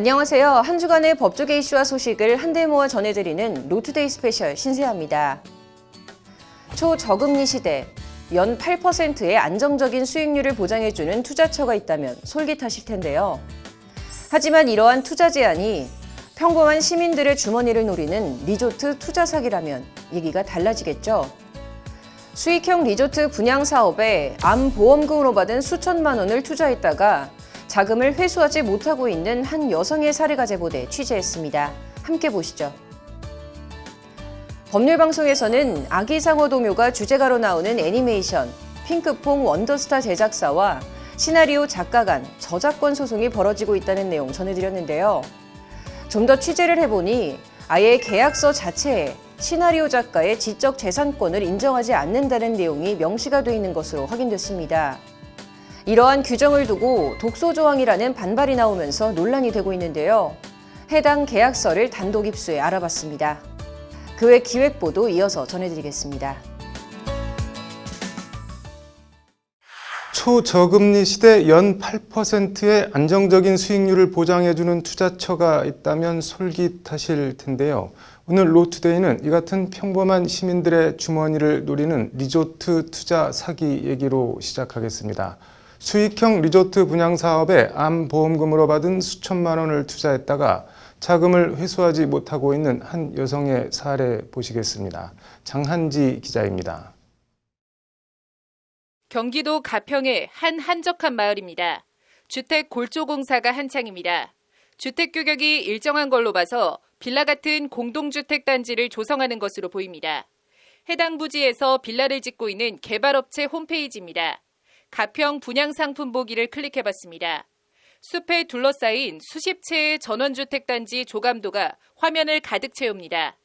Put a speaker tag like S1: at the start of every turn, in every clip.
S1: 안녕하세요. 한 주간의 법조계 이슈와 소식을 한데 모아 전해드리는 로투데이 스페셜 신세아입니다. 초저금리 시대, 연 8%의 안정적인 수익률을 보장해주는 투자처가 있다면 솔깃하실 텐데요. 하지만 이러한 투자 제한이 평범한 시민들의 주머니를 노리는 리조트 투자 사기라면 얘기가 달라지겠죠. 수익형 리조트 분양 사업에 암 보험금으로 받은 수천만 원을 투자했다가 자금을 회수하지 못하고 있는 한 여성의 사례가 제보돼 취재했습니다. 함께 보시죠. 법률방송에서는 아기상어 동요가 주제가로 나오는 애니메이션 핑크퐁 원더스타 제작사와 시나리오 작가 간 저작권 소송이 벌어지고 있다는 내용 전해드렸는데요. 좀 더 취재를 해보니 아예 계약서 자체에 시나리오 작가의 지적 재산권을 인정하지 않는다는 내용이 명시가 돼 있는 것으로 확인됐습니다. 이러한 규정을 두고 독소조항이라는 반발이 나오면서 논란이 되고 있는데요. 해당 계약서를 단독 입수해 알아봤습니다. 그 외 기획보도 이어서 전해드리겠습니다.
S2: 초저금리 시대 연 8%의 안정적인 수익률을 보장해주는 투자처가 있다면 솔깃하실 텐데요. 오늘 로투데이는 이 같은 평범한 시민들의 주머니를 노리는 리조트 투자 사기 얘기로 시작하겠습니다. 수익형 리조트 분양 사업에 암 보험금으로 받은 수천만 원을 투자했다가 자금을 회수하지 못하고 있는 한 여성의 사례 보시겠습니다. 장한지 기자입니다.
S3: 경기도 가평의 한 한적한 마을입니다. 주택 골조공사가 한창입니다. 주택 규격이 일정한 걸로 봐서 빌라 같은 공동주택 단지를 조성하는 것으로 보입니다. 해당 부지에서 빌라를 짓고 있는 개발업체 홈페이지입니다. 가평 분양상품 보기를 클릭해봤습니다. 숲에 둘러싸인 수십 채의 전원주택단지 조감도가 화면을 가득 채웁니다.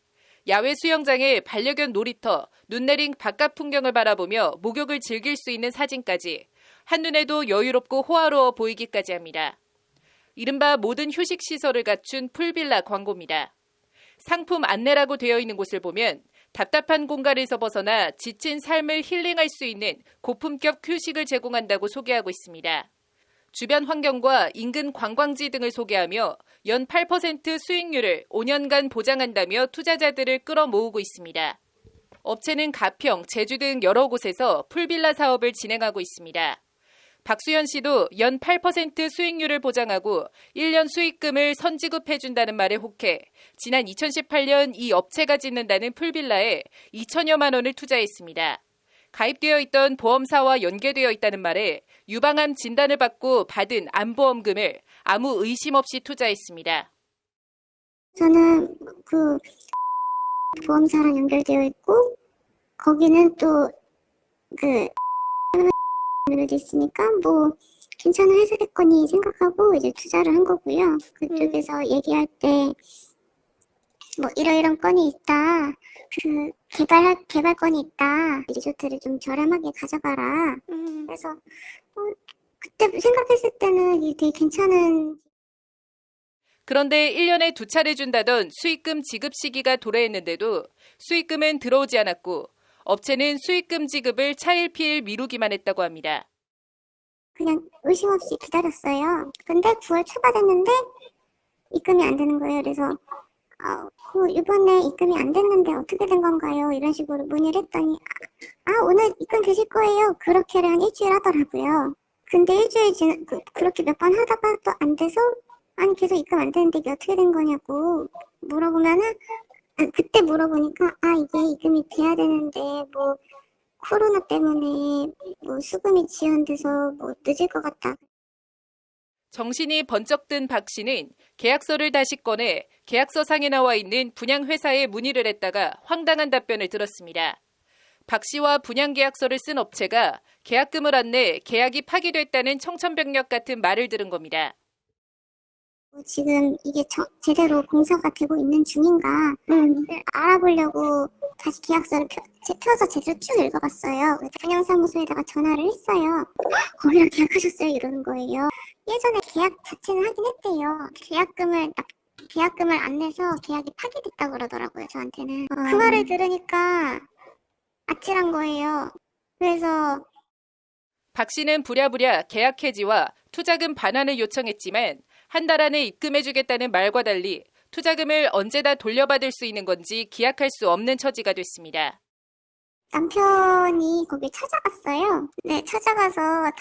S3: 야외 수영장에 반려견 놀이터, 눈 내린 바깥 풍경을 바라보며 목욕을 즐길 수 있는 사진까지 한눈에도 여유롭고 호화로워 보이기까지 합니다. 이른바 모든 휴식시설을 갖춘 풀빌라 광고입니다. 상품 안내라고 되어 있는 곳을 보면 답답한 공간에서 벗어나 지친 삶을 힐링할 수 있는 고품격 휴식을 제공한다고 소개하고 있습니다. 주변 환경과 인근 관광지 등을 소개하며 연 8% 수익률을 5년간 보장한다며 투자자들을 끌어모으고 있습니다. 업체는 가평, 제주 등 여러 곳에서 풀빌라 사업을 진행하고 있습니다. 박수현 씨도 연 8% 수익률을 보장하고 1년 수익금을 선지급해준다는 말에 혹해 지난 2018년 이 업체가 짓는다는 풀빌라에 2천여만 원을 투자했습니다. 가입되어 있던 보험사와 연계되어 있다는 말에 유방암 진단을 받고 받은 암보험금을 아무 의심 없이 투자했습니다.
S4: 저는 그 보험사랑 연결되어 있고 거기는 또 그 연결돼 있으니까 뭐 괜찮은 회사겠거니 생각하고 이제 투자를 한 거고요. 그쪽에서 얘기할 때 뭐 이런 건이 있다. 그 개발건이 있다. 리조트를 좀 저렴하게 가져가라. 그래서 그때 생각했을 때는 이게 되게 괜찮은.
S3: 그런데 1년에 2차례 준다던 수익금 지급 시기가 도래했는데도 수익금은 들어오지 않았고 업체는 수익금 지급을 차일피일 미루기만 했다고 합니다.
S4: 그냥 의심 없이 기다렸어요. 근데 9월 초가 됐는데 입금이 안 되는 거예요. 그래서 이번에 입금이 안 됐는데 어떻게 된 건가요? 이런 식으로 문의를 했더니 오늘 입금 되실 거예요. 그렇게를 한 일주일 하더라고요. 근데 일주일 그렇게 몇 번 하다가 또 안 돼서 아니 계속 입금 안 되는데 이게 어떻게 된 거냐고 물어보면은 그때 물어보니까 이게 입금이 돼야 되는데 뭐 코로나 때문에 뭐 수금이 지연돼서 뭐 늦을 것 같다.
S3: 정신이 번쩍 든 박 씨는 계약서를 다시 꺼내 계약서상에 나와 있는 분양회사에 문의를 했다가 황당한 답변을 들었습니다. 박 씨와 분양계약서를 쓴 업체가 계약금을 안 내 계약이 파기됐다는 청천벽력 같은 말을 들은 겁니다.
S4: 지금 이게 제대로 공사가 되고 있는 중인가 알아보려고 다시 계약서를 펴서 제대로 쭉 읽어봤어요. 분양사무소에다가 전화를 했어요. 거기랑 계약하셨어요? 이러는 거예요. 예전에 계약 자체는 하긴 했대요. 계약금을 안 내서 계약이 파기됐다고 그러더라고요, 저한테는. 그 말을 들으니까 아찔한 거예요. 그래서
S3: 박 씨는 부랴부랴 계약 해지와 투자금 반환을 요청했지만 한 달 안에 입금해주겠다는 말과 달리 투자금을 언제 다 돌려받을 수 있는 건지 기약할 수 없는 처지가 됐습니다.
S4: 남편이 거기 찾아갔어요. 네, 찾아가서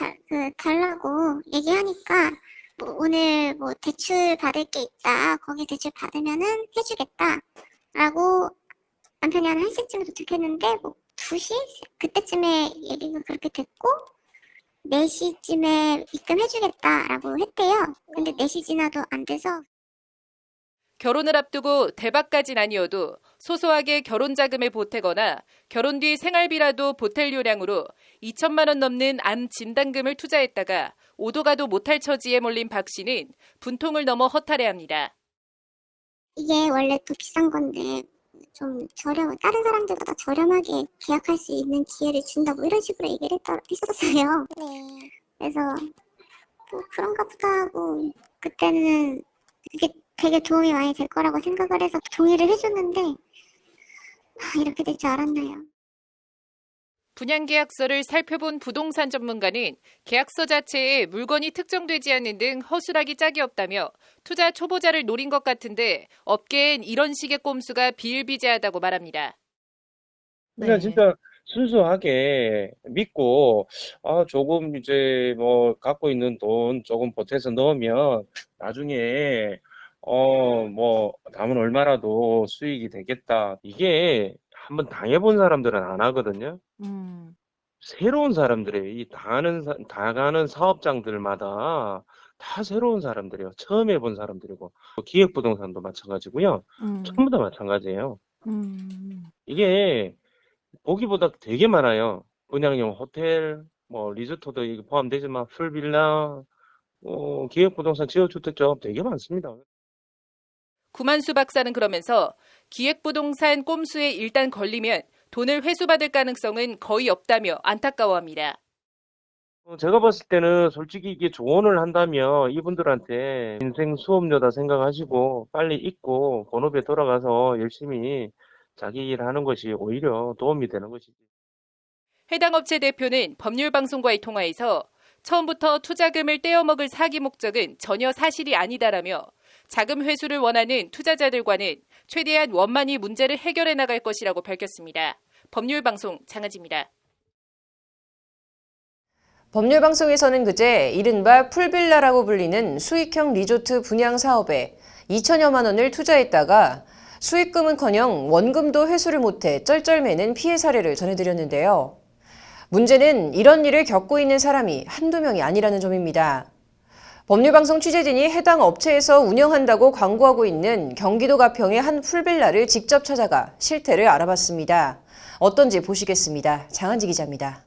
S4: 달라고 얘기하니까 뭐 오늘 뭐 대출 받을 게 있다. 거기 대출 받으면은 해주겠다. 라고 남편이 한 1시쯤에 도착했는데 뭐 2시? 그때쯤에 얘기가 그렇게 됐고 4시쯤에 입금해주겠다라고 했대요. 근데 4시 지나도 안 돼서
S3: 결혼을 앞두고 대박까진 아니어도 소소하게 결혼 자금에 보태거나 결혼 뒤 생활비라도 보탤 요량으로 2천만 원 넘는 암 진단금을 투자했다가 오도 가도 못할 처지에 몰린 박 씨는 분통을 넘어 허탈해합니다.
S4: 이게 원래 또 비싼 건데 좀 다른 사람들보다 저렴하게 계약할 수 있는 기회를 준다 뭐 이런 식으로 얘기를 했었어요. 네. 그래서 뭐 그런가 보다 하고 그때는 그게 되게 도움이 많이 될 거라고 생각을 해서 동의를 해줬는데 이렇게 될 줄 알았나요?
S3: 분양계약서를 살펴본 부동산 전문가는 계약서 자체에 물건이 특정되지 않는 등 허술하기 짝이 없다며 투자 초보자를 노린 것 같은데 업계엔 이런 식의 꼼수가 비일비재하다고 말합니다.
S5: 그냥 진짜 순수하게 믿고, 조금 이제 뭐 갖고 있는 돈 조금 보태서 넣으면 나중에, 뭐 남은 얼마라도 수익이 되겠다. 이게 한번 당해본 사람들은 안 하거든요. 새로운 사람들이에요. 이 당하는 사업장들마다 다 새로운 사람들이에요. 처음 해본 사람들이고, 기획부동산도 마찬가지고요. 전부 다 마찬가지예요. 이게 보기보다 되게 많아요. 분양용 호텔, 뭐 리조트도 이게 포함되지만 풀빌라, 기획부동산 지역주택조합 되게 많습니다.
S3: 구만수 박사는 그러면서 기획부동산 꼼수에 일단 걸리면 돈을 회수받을 가능성은 거의 없다며 안타까워합니다.
S5: 제가 봤을 때는 솔직히 이게 조언을 한다면 이분들한테 인생 수업료다 생각하시고 빨리 잊고 본업에 돌아가서 열심히 자기 일 하는 것이 오히려 도움이 되는 것이지.
S3: 해당 업체 대표는 법률방송과의 통화에서 처음부터 투자금을 떼어먹을 사기 목적은 전혀 사실이 아니다라며 자금 회수를 원하는 투자자들과는 최대한 원만히 문제를 해결해 나갈 것이라고 밝혔습니다. 법률방송 장하지입니다.
S1: 법률방송에서는 그제 이른바 풀빌라라고 불리는 수익형 리조트 분양 사업에 2천여만 원을 투자했다가 수익금은커녕 원금도 회수를 못해 쩔쩔매는 피해 사례를 전해드렸는데요. 문제는 이런 일을 겪고 있는 사람이 한두 명이 아니라는 점입니다. 법률방송 취재진이 해당 업체에서 운영한다고 광고하고 있는 경기도 가평의 한 풀빌라를 직접 찾아가 실태를 알아봤습니다. 어떤지 보시겠습니다. 장한지 기자입니다.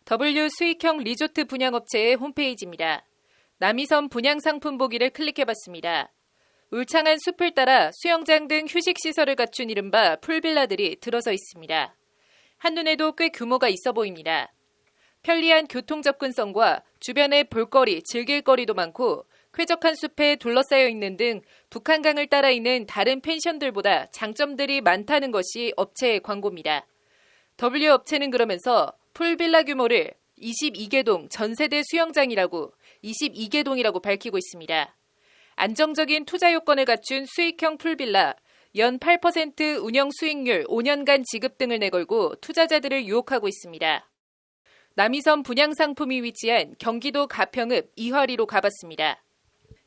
S3: W 수익형 리조트 분양업체의 홈페이지입니다. 남이섬 분양상품 보기를 클릭해봤습니다. 울창한 숲을 따라 수영장 등 휴식시설을 갖춘 이른바 풀빌라들이 들어서 있습니다. 한눈에도 꽤 규모가 있어 보입니다. 편리한 교통 접근성과 주변에 볼거리, 즐길거리도 많고 쾌적한 숲에 둘러싸여 있는 등 북한강을 따라 있는 다른 펜션들보다 장점들이 많다는 것이 업체의 광고입니다. W 업체는 그러면서 풀빌라 규모를 22개동 전세대 수영장이라고 22개동이라고 밝히고 있습니다. 안정적인 투자 요건을 갖춘 수익형 풀빌라, 연 8% 운영 수익률 5년간 지급 등을 내걸고 투자자들을 유혹하고 있습니다. 남이섬 분양상품이 위치한 경기도 가평읍 이화리로 가봤습니다.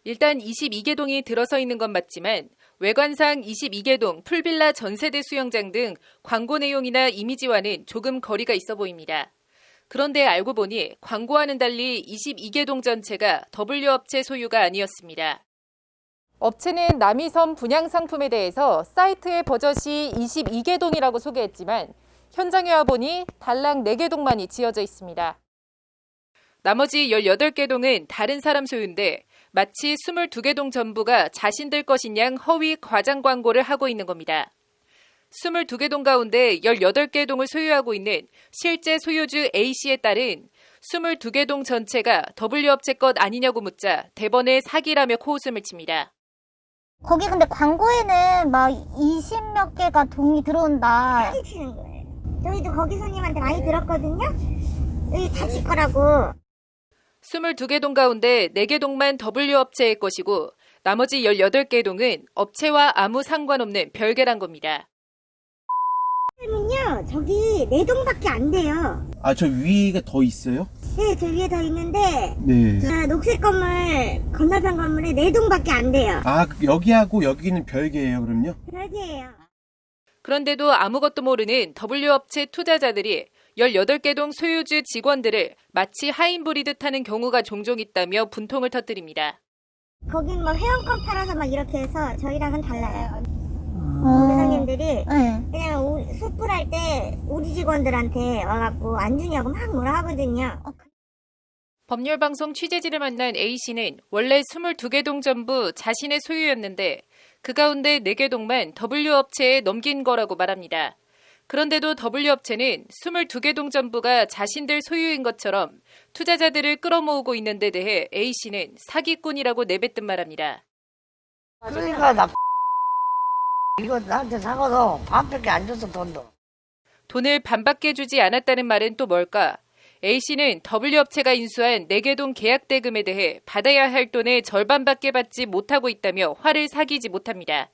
S3: 일단 22개동이 들어서 있는 건 맞지만 외관상 22개동 풀빌라 전세대 수영장 등 광고 내용이나 이미지와는 조금 거리가 있어 보입니다. 그런데 알고 보니 광고와는 달리 22개동 전체가 W업체 소유가 아니었습니다. 업체는 남이섬 분양상품에 대해서 사이트의 버젓이 22개동이라고 소개했지만 현장에 와보니 달랑 4개동만이 지어져 있습니다. 나머지 18개동은 다른 사람 소유인데 마치 22개동 전부가 자신들 것인 양 허위 과장 광고를 하고 있는 겁니다. 22개동 가운데 18개동을 소유하고 있는 실제 소유주 A씨에 따른 22개동 전체가 W업체 것 아니냐고 묻자 대번에 사기라며 코웃음을 칩니다.
S6: 거기 근데 광고에는 막 20몇 개가 동이 들어온다.
S4: 사기 치는 거예요. 저희도 거기 손님한테 많이 들었거든요. 여기 다칠 거라고.
S3: 22개 동 가운데 4개 동만 W업체의 것이고 나머지 18개 동은 업체와 아무 상관없는 별개란 겁니다.
S4: 요 저기 4동밖에 안 돼요.
S7: 아, 저 위가 더 있어요?
S4: 네, 저 위에 더 있는데
S7: 네.
S4: 저 녹색 건물 건너편 건물에 4동밖에 안 돼요.
S7: 아, 여기하고 여기는 별개예요, 그럼요?
S4: 별개예요.
S3: 그런데도 아무것도 모르는 W업체 투자자들이 18개 동 소유주 직원들을 마치 하인부리듯 하는 경우가 종종 있다며 분통을 터뜨립니다.
S4: 거긴 뭐 회원권 팔아서 막 이렇게 해서 저희랑은 달라요.
S6: 어.
S4: 회장님들이
S6: 네.
S4: 그냥 숯불할 때 우리 직원들한테 와갖고 안 주냐고 막 뭐라 하거든요.
S3: 법률방송 취재진을 만난 A씨는 원래 22개 동 전부 자신의 소유였는데 그 가운데 4개 동만 W업체에 넘긴 거라고 말합니다. 그런데도 W업체는 22개 동 전부가 자신들 소유인 것처럼 투자자들을 끌어모으고 있는 데 대해 A씨는 사기꾼이라고 내뱉듯 말합니다.
S8: 그러니까 나 이거 나한테 사고도 반밖에 안 줬어 돈도.
S3: 돈을 반밖에 주지 않았다는 말은 또 뭘까? A씨는 W업체가 인수한 4개 동 계약 대금에 대해 받아야 할 돈의 절반밖에 받지 못하고 있다며 화를 사기지 못합니다.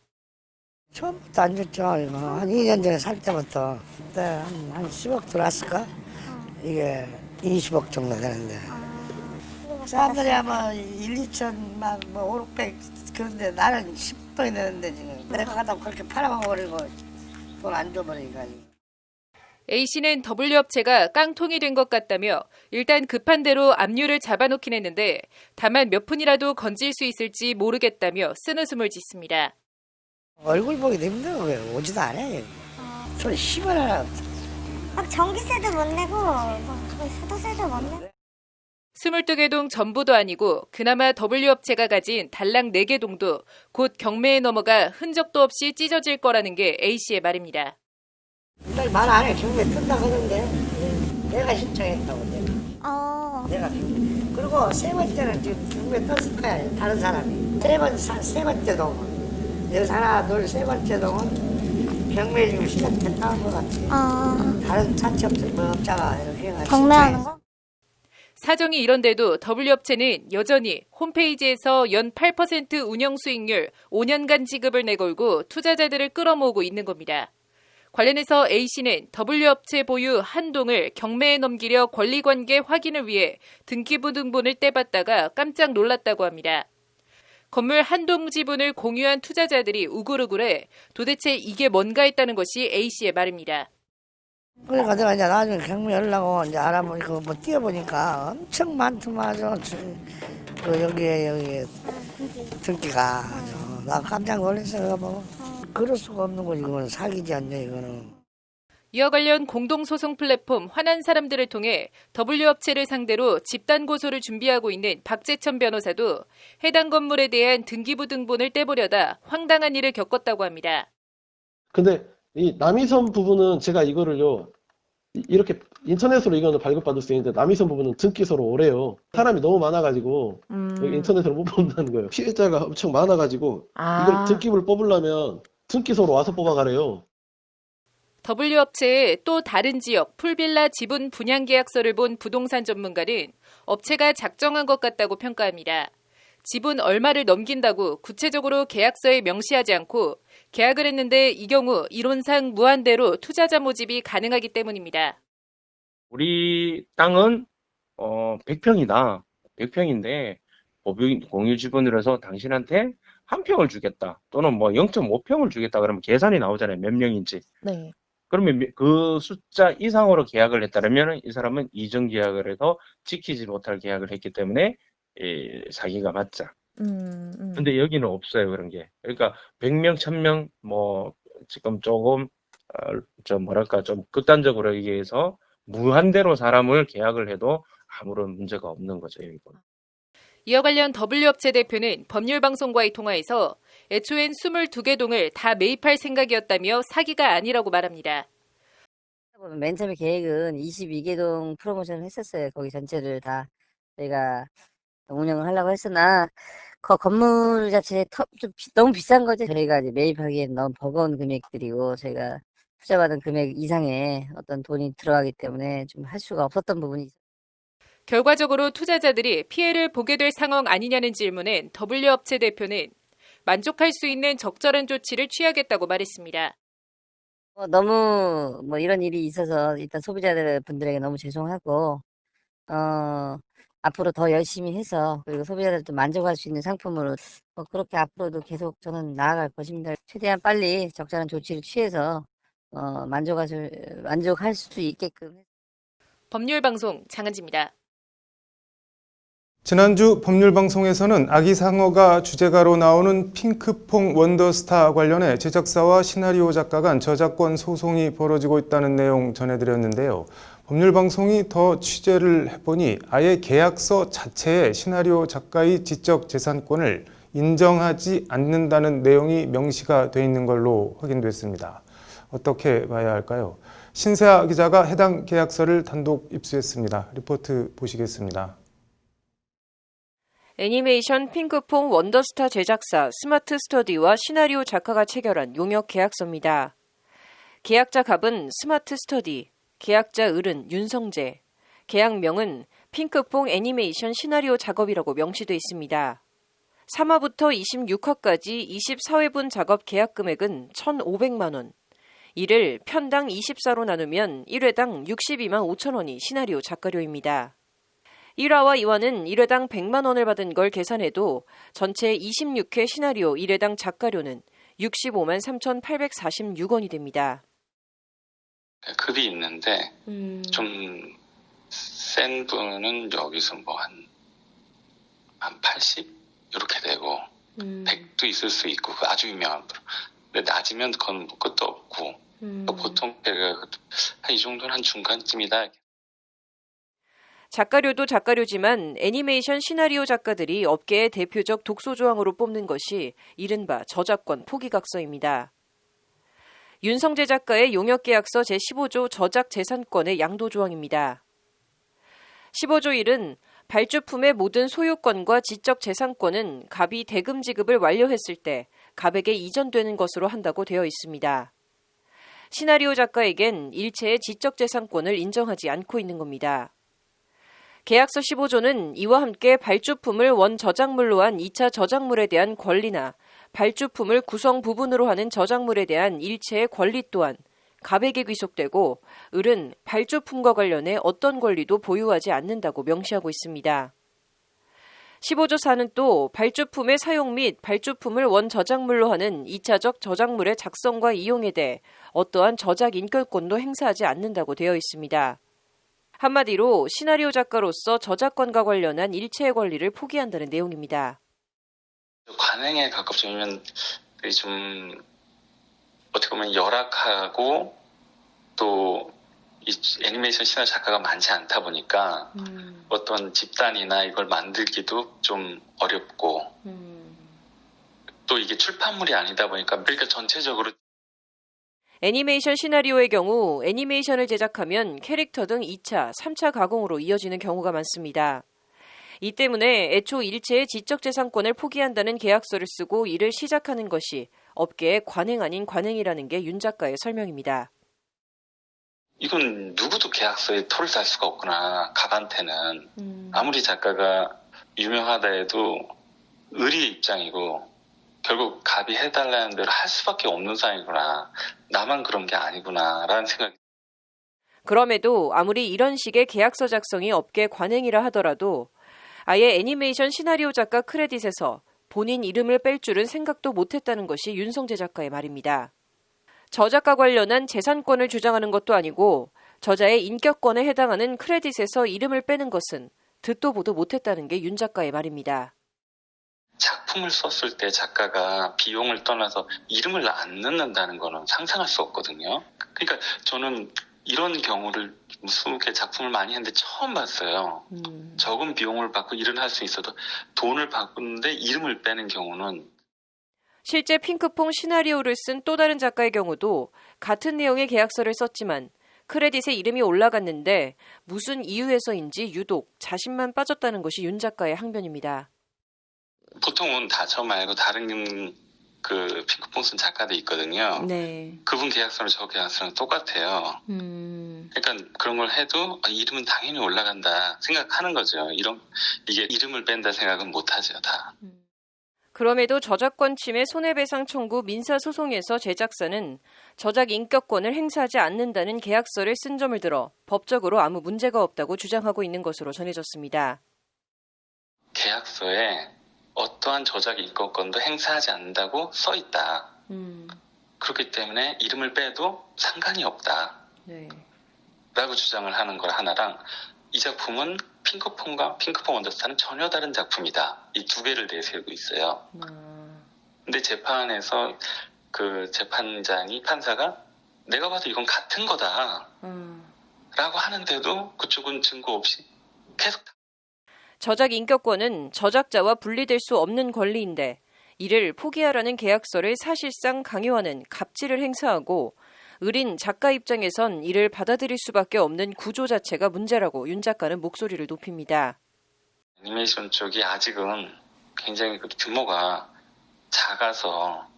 S8: 처음부터 안 줬죠. 이거 한 2년 전에 살 때부터 그때 한 10억 들어왔을까? 이게 20억 정도 되는데 사람들이 아마 1, 2천 막뭐 5, 600 그런데 나는 10억이 되는데 지금 내가 갖다 그렇게 팔아먹어버리고 돈 안 줘버리니까.
S3: A씨는 W업체가 깡통이 된 것 같다며 일단 급한 대로 압류를 잡아놓긴 했는데 다만 몇 푼이라도 건질 수 있을지 모르겠다며 쓴웃음을 짓습니다.
S8: 얼굴 보기도 힘든 거예요. 오지도 않아요. 저 힘을 하나.
S4: 막 전기세도 못 내고 막 수도세도 못 내고.
S3: 22개 동 전부도 아니고 그나마 W업체가 가진 달랑 4개 동도 곧 경매에 넘어가 흔적도 없이 찢어질 거라는 게 A씨의 말입니다.
S8: 일단 말 안 해. 경매 뜬다 하는데 내가 신청했다고 내가. 그리고 세 번째는 지금 경매 떴을 거야. 다른 사람이. 세 번째 동은 여기 하나 둘 세 번째 동은 경매 지금 시작했다는 것 같아. 다른 사채업자가 이렇게 해가지고
S6: 경매하는 거?
S3: 사정이 이런데도 W업체는 여전히 홈페이지에서 연 8% 운영 수익률 5년간 지급을 내걸고 투자자들을 끌어모으고 있는 겁니다. 관련해서 A씨는 W업체 보유 한 동을 경매에 넘기려 권리관계 확인을 위해 등기부등본을 떼봤다가 깜짝 놀랐다고 합니다. 건물 한 동 지분을 공유한 투자자들이 우글우글해 도대체 이게 뭔가 했다는 것이 A씨의 말입니다.
S8: 그러니까 내가 이제 나중에 경매 하려고 이제 알아보니까 뭐 뛰어보니까 엄청 많더만 여기에 등기가 나 깜짝 놀랐어요. 뭐 그럴 수가 없는 거지. 이거는 사기지 않냐 이거는.
S3: 이와 관련 공동소송 플랫폼 화난 사람들을 통해 W업체를 상대로 집단 고소를 준비하고 있는 박재천 변호사도 해당 건물에 대한 등기부등본을 떼보려다 황당한 일을 겪었다고 합니다.
S9: 근데 이 남이섬 부분은 제가 이거를요 이렇게 인터넷으로 이거는 발급받을 수 있는데 남이섬 부분은 등기소로 오래요. 사람이 너무 많아가지고 여기 인터넷으로 못 뽑는다는 거예요. 피해자가 엄청 많아가지고 이걸 등기부를 뽑으려면 등기소로 와서 뽑아가래요.
S3: W업체의 또 다른 지역 풀빌라 지분 분양 계약서를 본 부동산 전문가는 업체가 작정한 것 같다고 평가합니다. 지분 얼마를 넘긴다고 구체적으로 계약서에 명시하지 않고 계약을 했는데 이 경우 이론상 무한대로 투자자 모집이 가능하기 때문입니다.
S5: 우리 땅은 100평이다. 100평인데 공유 지분이라서 당신한테 한 평을 주겠다. 또는 뭐 0.5평을 주겠다. 그러면 계산이 나오잖아요. 몇 명인지.
S1: 네.
S5: 그러면 그 숫자 이상으로 계약을 했다면 이 사람은 이전 계약을 해서 지키지 못할 계약을 했기 때문에 사기가 맞자. 근데 여기는 없어요, 그런 게. 그러니까 100명, 1000명 뭐 지금 조금 좀 뭐랄까 좀 극단적으로 얘기해서 무한대로 사람을 계약을 해도 아무런 문제가 없는 거죠, 여기 보면.
S3: 이와 관련 W업체 대표는 법률방송과의 통화에서 애초엔 22개 동을 다 매입할 생각이었다며 사기가 아니라고 말합니다.
S10: 맨 처음에 계획은 22개 동 프로모션을 했었어요. 거기 전체를 다 저희가 운영을 하려고 했으나 그 건물 자체에 좀 너무 비싼 거죠. 저희가 이제 매입하기엔 너무 버거운 금액들이고 저희가 투자받은 금액 이상의 어떤 돈이 들어가기 때문에 좀 할 수가 없었던 부분이 있어요.
S3: 결과적으로 투자자들이 피해를 보게 될 상황 아니냐는 질문엔 W업체 대표는 만족할 수 있는 적절한 조치를 취하겠다고 말했습니다.
S10: 너무 이런 일이 있어서 일단 소비자들 분들에게 너무 죄송하고, 앞으로 더 열심히 해서 그리고 소비자들도 만족할 수 있는 상품으로 그렇게 앞으로도 계속 저는 나아갈 것입니다. 최대한 빨리 적절한 조치를 취해서 만족할 수 있게끔.
S3: 법률방송 장은지입니다.
S2: 지난주 법률방송에서는 아기상어가 주제가로 나오는 핑크퐁 원더스타 관련해 제작사와 시나리오 작가 간 저작권 소송이 벌어지고 있다는 내용 전해드렸는데요. 법률방송이 더 취재를 해보니 아예 계약서 자체에 시나리오 작가의 지적재산권을 인정하지 않는다는 내용이 명시가 돼 있는 걸로 확인됐습니다. 어떻게 봐야 할까요? 신세아 기자가 해당 계약서를 단독 입수했습니다. 리포트 보시겠습니다.
S1: 애니메이션 핑크퐁 원더스타 제작사 스마트 스터디와 시나리오 작가가 체결한 용역 계약서입니다. 계약자 갑은 스마트 스터디, 계약자 을은 윤성재, 계약명은 핑크퐁 애니메이션 시나리오 작업이라고 명시돼 있습니다. 3화부터 26화까지 24회분 작업 계약 금액은 1,500만 원. 이를 편당 24로 나누면 1회당 62만 5천 원이 시나리오 작가료입니다. 1화와 2화는 1회당 100만 원을 받은 걸 계산해도 전체 26회 시나리오 1회당 작가료는 65만 3,846원이 됩니다.
S11: 급이 있는데 좀 센 분은 여기서 한 80? 이렇게 되고 100도 있을 수 있고 그 아주 유명한 분. 근데 낮으면 그건 끝도 없고 보통 제가 한 이 정도는 한 중간쯤이다.
S1: 작가료도 작가료지만 애니메이션 시나리오 작가들이 업계의 대표적 독소조항으로 뽑는 것이 이른바 저작권 포기각서입니다. 윤성재 작가의 용역계약서 제15조 저작재산권의 양도조항입니다. 15조 1은 발주품의 모든 소유권과 지적재산권은 갑이 대금 지급을 완료했을 때 갑에게 이전되는 것으로 한다고 되어 있습니다. 시나리오 작가에겐 일체의 지적재산권을 인정하지 않고 있는 겁니다. 계약서 15조는 이와 함께 발주품을 원 저작물로 한 2차 저작물에 대한 권리나 발주품을 구성 부분으로 하는 저작물에 대한 일체의 권리 또한 갑에게 귀속되고 을은 발주품과 관련해 어떤 권리도 보유하지 않는다고 명시하고 있습니다. 15조 4는 또 발주품의 사용 및 발주품을 원 저작물로 하는 2차적 저작물의 작성과 이용에 대해 어떠한 저작 인격권도 행사하지 않는다고 되어 있습니다. 한마디로 시나리오 작가로서 저작권과 관련한 일체의 권리를 포기한다는 내용입니다.
S11: 관행에 가깝지만 좀 어떻게 보면 열악하고 또 이 애니메이션 시나리오 작가가 많지 않다 보니까 어떤 집단이나 이걸 만들기도 좀 어렵고 또 이게 출판물이 아니다 보니까 그러니까 전체적으로
S1: 애니메이션 시나리오의 경우 애니메이션을 제작하면 캐릭터 등 2차, 3차 가공으로 이어지는 경우가 많습니다. 이 때문에 애초 일체의 지적재산권을 포기한다는 계약서를 쓰고 일을 시작하는 것이 업계의 관행 아닌 관행이라는 게 윤 작가의 설명입니다.
S11: 이건 누구도 계약서에 토를 달 수가 없구나. 갑한테는 아무리 작가가 유명하다 해도 을의 입장이고 결국 갑이 해달라는 대로 할 수밖에 없는 상황이구나. 나만 그런 게 아니구나라는 생각이.
S1: 그럼에도 아무리 이런 식의 계약서 작성이 업계 관행이라 하더라도 아예 애니메이션 시나리오 작가 크레딧에서 본인 이름을 뺄 줄은 생각도 못했다는 것이 윤성재 작가의 말입니다. 저작과 관련한 재산권을 주장하는 것도 아니고 저자의 인격권에 해당하는 크레딧에서 이름을 빼는 것은 듣도 보도 못했다는 게 윤 작가의 말입니다.
S11: 작품을 썼을 때 작가가 비용을 떠나서 이름을 안 넣는다는 거는 상상할 수 없거든요. 그러니까 저는 이런 경우를 20개 작품을 많이 했는데 처음 봤어요. 적은 비용을 받고 일을 할 수 있어도 돈을 받는데 이름을 빼는 경우는.
S1: 실제 핑크퐁 시나리오를 쓴 또 다른 작가의 경우도 같은 내용의 계약서를 썼지만 크레딧에 이름이 올라갔는데 무슨 이유에서인지 유독 자신만 빠졌다는 것이 윤 작가의 항변입니다.
S11: 보통은 다 저 말고 다른 핑크퐁 쓴 작가도 있거든요.
S1: 네.
S11: 그분 계약서랑 저 계약서랑 똑같아요. 그러니까 그런 걸 해도 이름은 당연히 올라간다 생각하는 거죠. 이게 이름을 뺀다 생각은 못하죠, 다.
S1: 그럼에도 저작권 침해 손해배상 청구 민사소송에서 제작사는 저작 인격권을 행사하지 않는다는 계약서를 쓴 점을 들어 법적으로 아무 문제가 없다고 주장하고 있는 것으로 전해졌습니다.
S11: 계약서에 어떠한 저작 인격권도 행사하지 않는다고 써 있다. 그렇기 때문에 이름을 빼도 상관이 없다.
S1: 네.
S11: 라고 주장을 하는 걸 하나랑 이 작품은 핑크퐁과 핑크퐁 원더스타는 전혀 다른 작품이다. 이 두 개를 내세우고 있어요. 근데 재판에서 그 판사가 내가 봐도 이건 같은 거다. 라고 하는데도 그쪽은 증거 없이 계속
S1: 저작 인격권은 저작자와 분리될 수 없는 권리인데 이를 포기하라는 계약서를 사실상 강요하는 갑질을 행사하고 의린 작가 입장에선 이를 받아들일 수밖에 없는 구조 자체가 문제라고 윤 작가는 목소리를 높입니다.
S11: 애니메이션 쪽이 아직은 굉장히 그 규모가 작아서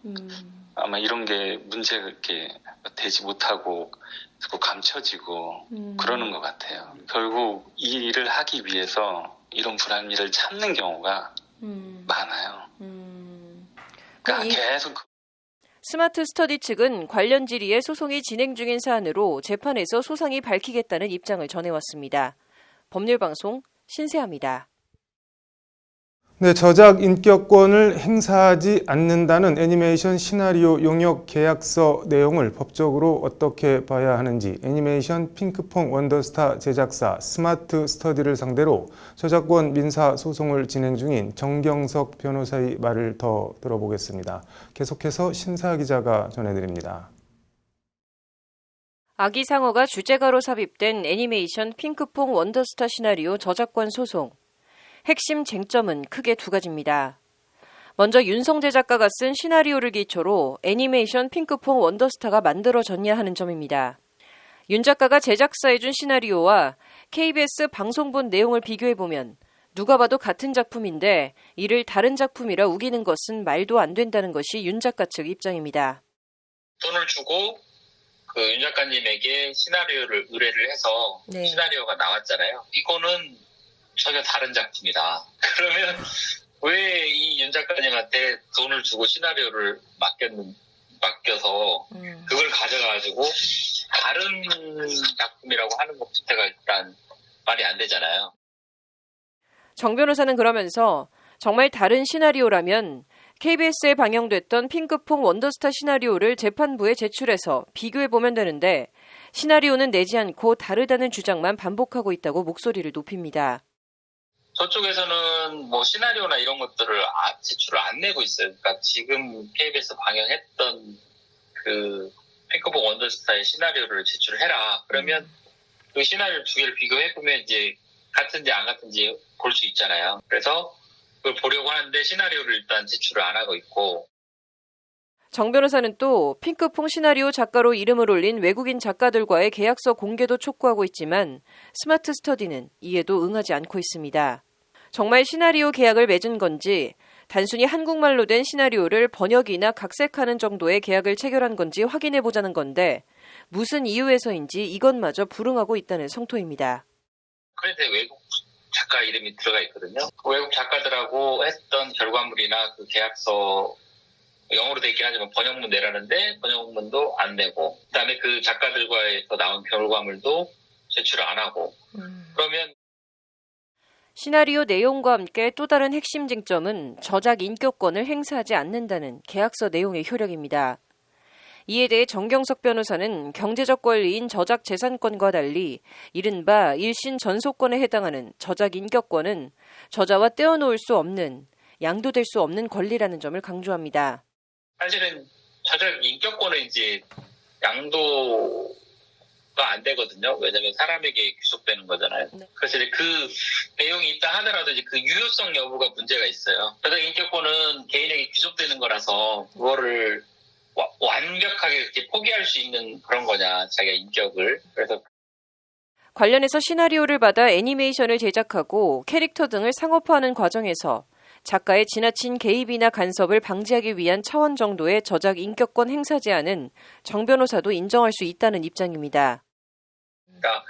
S11: 아마 이런 게 문제가 이렇게 되지 못하고 자꾸 감춰지고 그러는 것 같아요. 결국 이 일을 하기 위해서 이런 불합리를 참는 경우가 많아요. 그러니까 계속
S1: 스마트 스터디 측은 관련 질의에 소송이 진행 중인 사안으로 재판에서 소상히 밝히겠다는 입장을 전해왔습니다. 법률방송 신세아입니다.
S2: 네, 저작 인격권을 행사하지 않는다는 애니메이션 시나리오 용역 계약서 내용을 법적으로 어떻게 봐야 하는지 애니메이션 핑크퐁 원더스타 제작사 스마트 스터디를 상대로 저작권 민사 소송을 진행 중인 정경석 변호사의 말을 더 들어보겠습니다. 계속해서 신사 기자가 전해드립니다.
S1: 아기상어가 주제가로 삽입된 애니메이션 핑크퐁 원더스타 시나리오 저작권 소송. 핵심 쟁점은 크게 두 가지입니다. 먼저 윤성재 작가가 쓴 시나리오를 기초로 애니메이션 핑크퐁 원더스타가 만들어졌냐 하는 점입니다. 윤 작가가 제작사해준 시나리오와 KBS 방송본 내용을 비교해보면 누가 봐도 같은 작품인데 이를 다른 작품이라 우기는 것은 말도 안 된다는 것이 윤 작가 측 입장입니다.
S12: 돈을 주고 그 윤 작가님에게 시나리오를 의뢰를 해서 시나리오가 나왔잖아요. 이거는 전혀 다른 작품이다. 그러면 왜 이 윤 작가님한테 돈을 주고 시나리오를 맡겨서 그걸 가져가지고 다른 작품이라고 하는 것 자체가 일단 말이 안 되잖아요.
S1: 정 변호사는 그러면서 정말 다른 시나리오라면 KBS에 방영됐던 핑크퐁 원더스타 시나리오를 재판부에 제출해서 비교해보면 되는데 시나리오는 내지 않고 다르다는 주장만 반복하고 있다고 목소리를 높입니다.
S12: 저쪽에서는 뭐 시나리오나 이런 것들을 제출을 안 내고 있어요. 그러니까 지금 KBS 방영했던 그 핑크퐁 원더스타의 시나리오를 제출을 해라. 그러면 그 시나리오 두 개를 비교해보면 이제 같은지 안 같은지 볼 수 있잖아요. 그래서 그걸 보려고 하는데 시나리오를 일단 제출을 안 하고 있고.
S1: 정 변호사는 또 핑크퐁 시나리오 작가로 이름을 올린 외국인 작가들과의 계약서 공개도 촉구하고 있지만 스마트 스터디는 이에도 응하지 않고 있습니다. 정말 시나리오 계약을 맺은 건지 단순히 한국말로 된 시나리오를 번역이나 각색하는 정도의 계약을 체결한 건지 확인해보자는 건데 무슨 이유에서인지 이것마저 불응하고 있다는 성토입니다.
S12: 그런데 외국 작가 이름이 들어가 있거든요. 그 외국 작가들하고 했던 결과물이나 그 계약서 영어로 돼 있긴 하지만 번역문 내라는데 번역문도 안 내고 그다음에 그 작가들과에서 나온 결과물도 제출을 안 하고 그러면
S1: 시나리오 내용과 함께 또 다른 핵심 쟁점은 저작 인격권을 행사하지 않는다는 계약서 내용의 효력입니다. 이에 대해 정경석 변호사는 경제적 권리인 저작 재산권과 달리 이른바 일신 전소권에 해당하는 저작 인격권은 저자와 떼어놓을 수 없는, 양도될 수 없는 권리라는 점을 강조합니다.
S12: 사실은 저작 인격권은 이제 양도가 안 되거든요. 왜냐하면 사람에게 귀속되는 거잖아요. 그래서 이제 그 내용이 있다 하더라도 이제 그 유효성 여부가 문제가 있어요. 저작 인격권은 개인에게 귀속되는 거라서 그거를 완벽하게 이렇게 포기할 수 있는 그런 거냐, 자기가 인격을. 그래서
S1: 관련해서 시나리오를 받아 애니메이션을 제작하고 캐릭터 등을 상업화하는 과정에서 작가의 지나친 개입이나 간섭을 방지하기 위한 차원 정도의 저작 인격권 행사 제한은 정 변호사도 인정할 수 있다는 입장입니다.
S12: 그러니까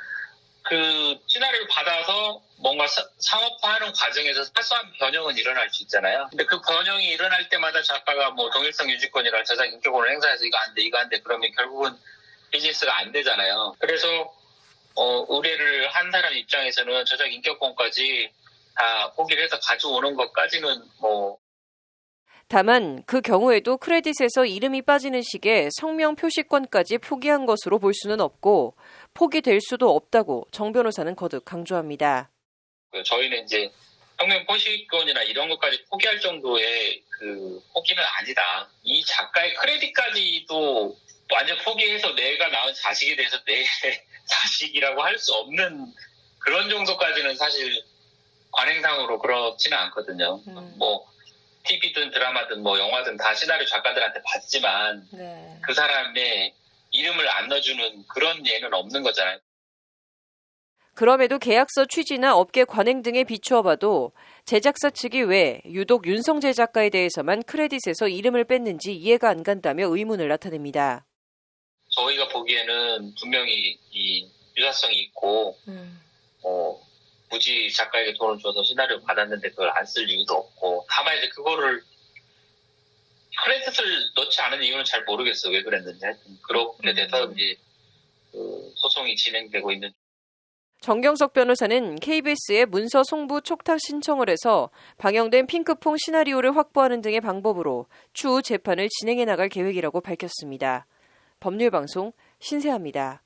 S12: 그 시나리오를 받아서 뭔가 상업화하는 과정에서 사소한 변형은 일어날 수 있잖아요. 근데 그 변형이 일어날 때마다 작가가 뭐 동일성 유지권이랑 저작 인격권을 행사해서 이거 안 돼 그러면 결국은 비즈니스가 안 되잖아요. 그래서 의뢰를 한 사람 입장에서는 저작 인격권까지 다 포기를 해서 가져오는 것까지는 뭐.
S1: 다만 그 경우에도 크레딧에서 이름이 빠지는 식의 성명 표시권까지 포기한 것으로 볼 수는 없고 포기될 수도 없다고 정 변호사는 거듭 강조합니다.
S12: 저희는 이제 성명 표시권이나 이런 것까지 포기할 정도의 그 포기는 아니다. 이 작가의 크레딧까지도 완전 포기해서 내가 낳은 자식에 대해서 내 자식이라고 할 수 없는 그런 정도까지는 사실 관행상으로 그렇지는 않거든요. 뭐 TV든 드라마든 뭐 영화든 다 시나리오 작가들한테 받지만 그 사람의 이름을 안 넣어주는 그런 예는 없는 거잖아요.
S1: 그럼에도 계약서 취지나 업계 관행 등에 비추어 봐도 제작사 측이 왜 유독 윤성재 작가에 대해서만 크레딧에서 이름을 뺐는지 이해가 안 간다며 의문을 나타냅니다.
S12: 저희가 보기에는 분명히 이 유사성이 있고 굳이 작가에게 돈을 줘서 시나리오 받았는데 그걸 안 쓸 이유도 없고 다만 이제 그거를 크레딧을 넣지 않은 이유는 잘 모르겠어요. 왜 그랬는지. 그렇게 돼서 이제 그 소송이 진행되고 있는.
S1: 정경석 변호사는 KBS에 문서 송부 촉탁 신청을 해서 방영된 핑크퐁 시나리오를 확보하는 등의 방법으로 추후 재판을 진행해 나갈 계획이라고 밝혔습니다. 법률방송 신세아입니다.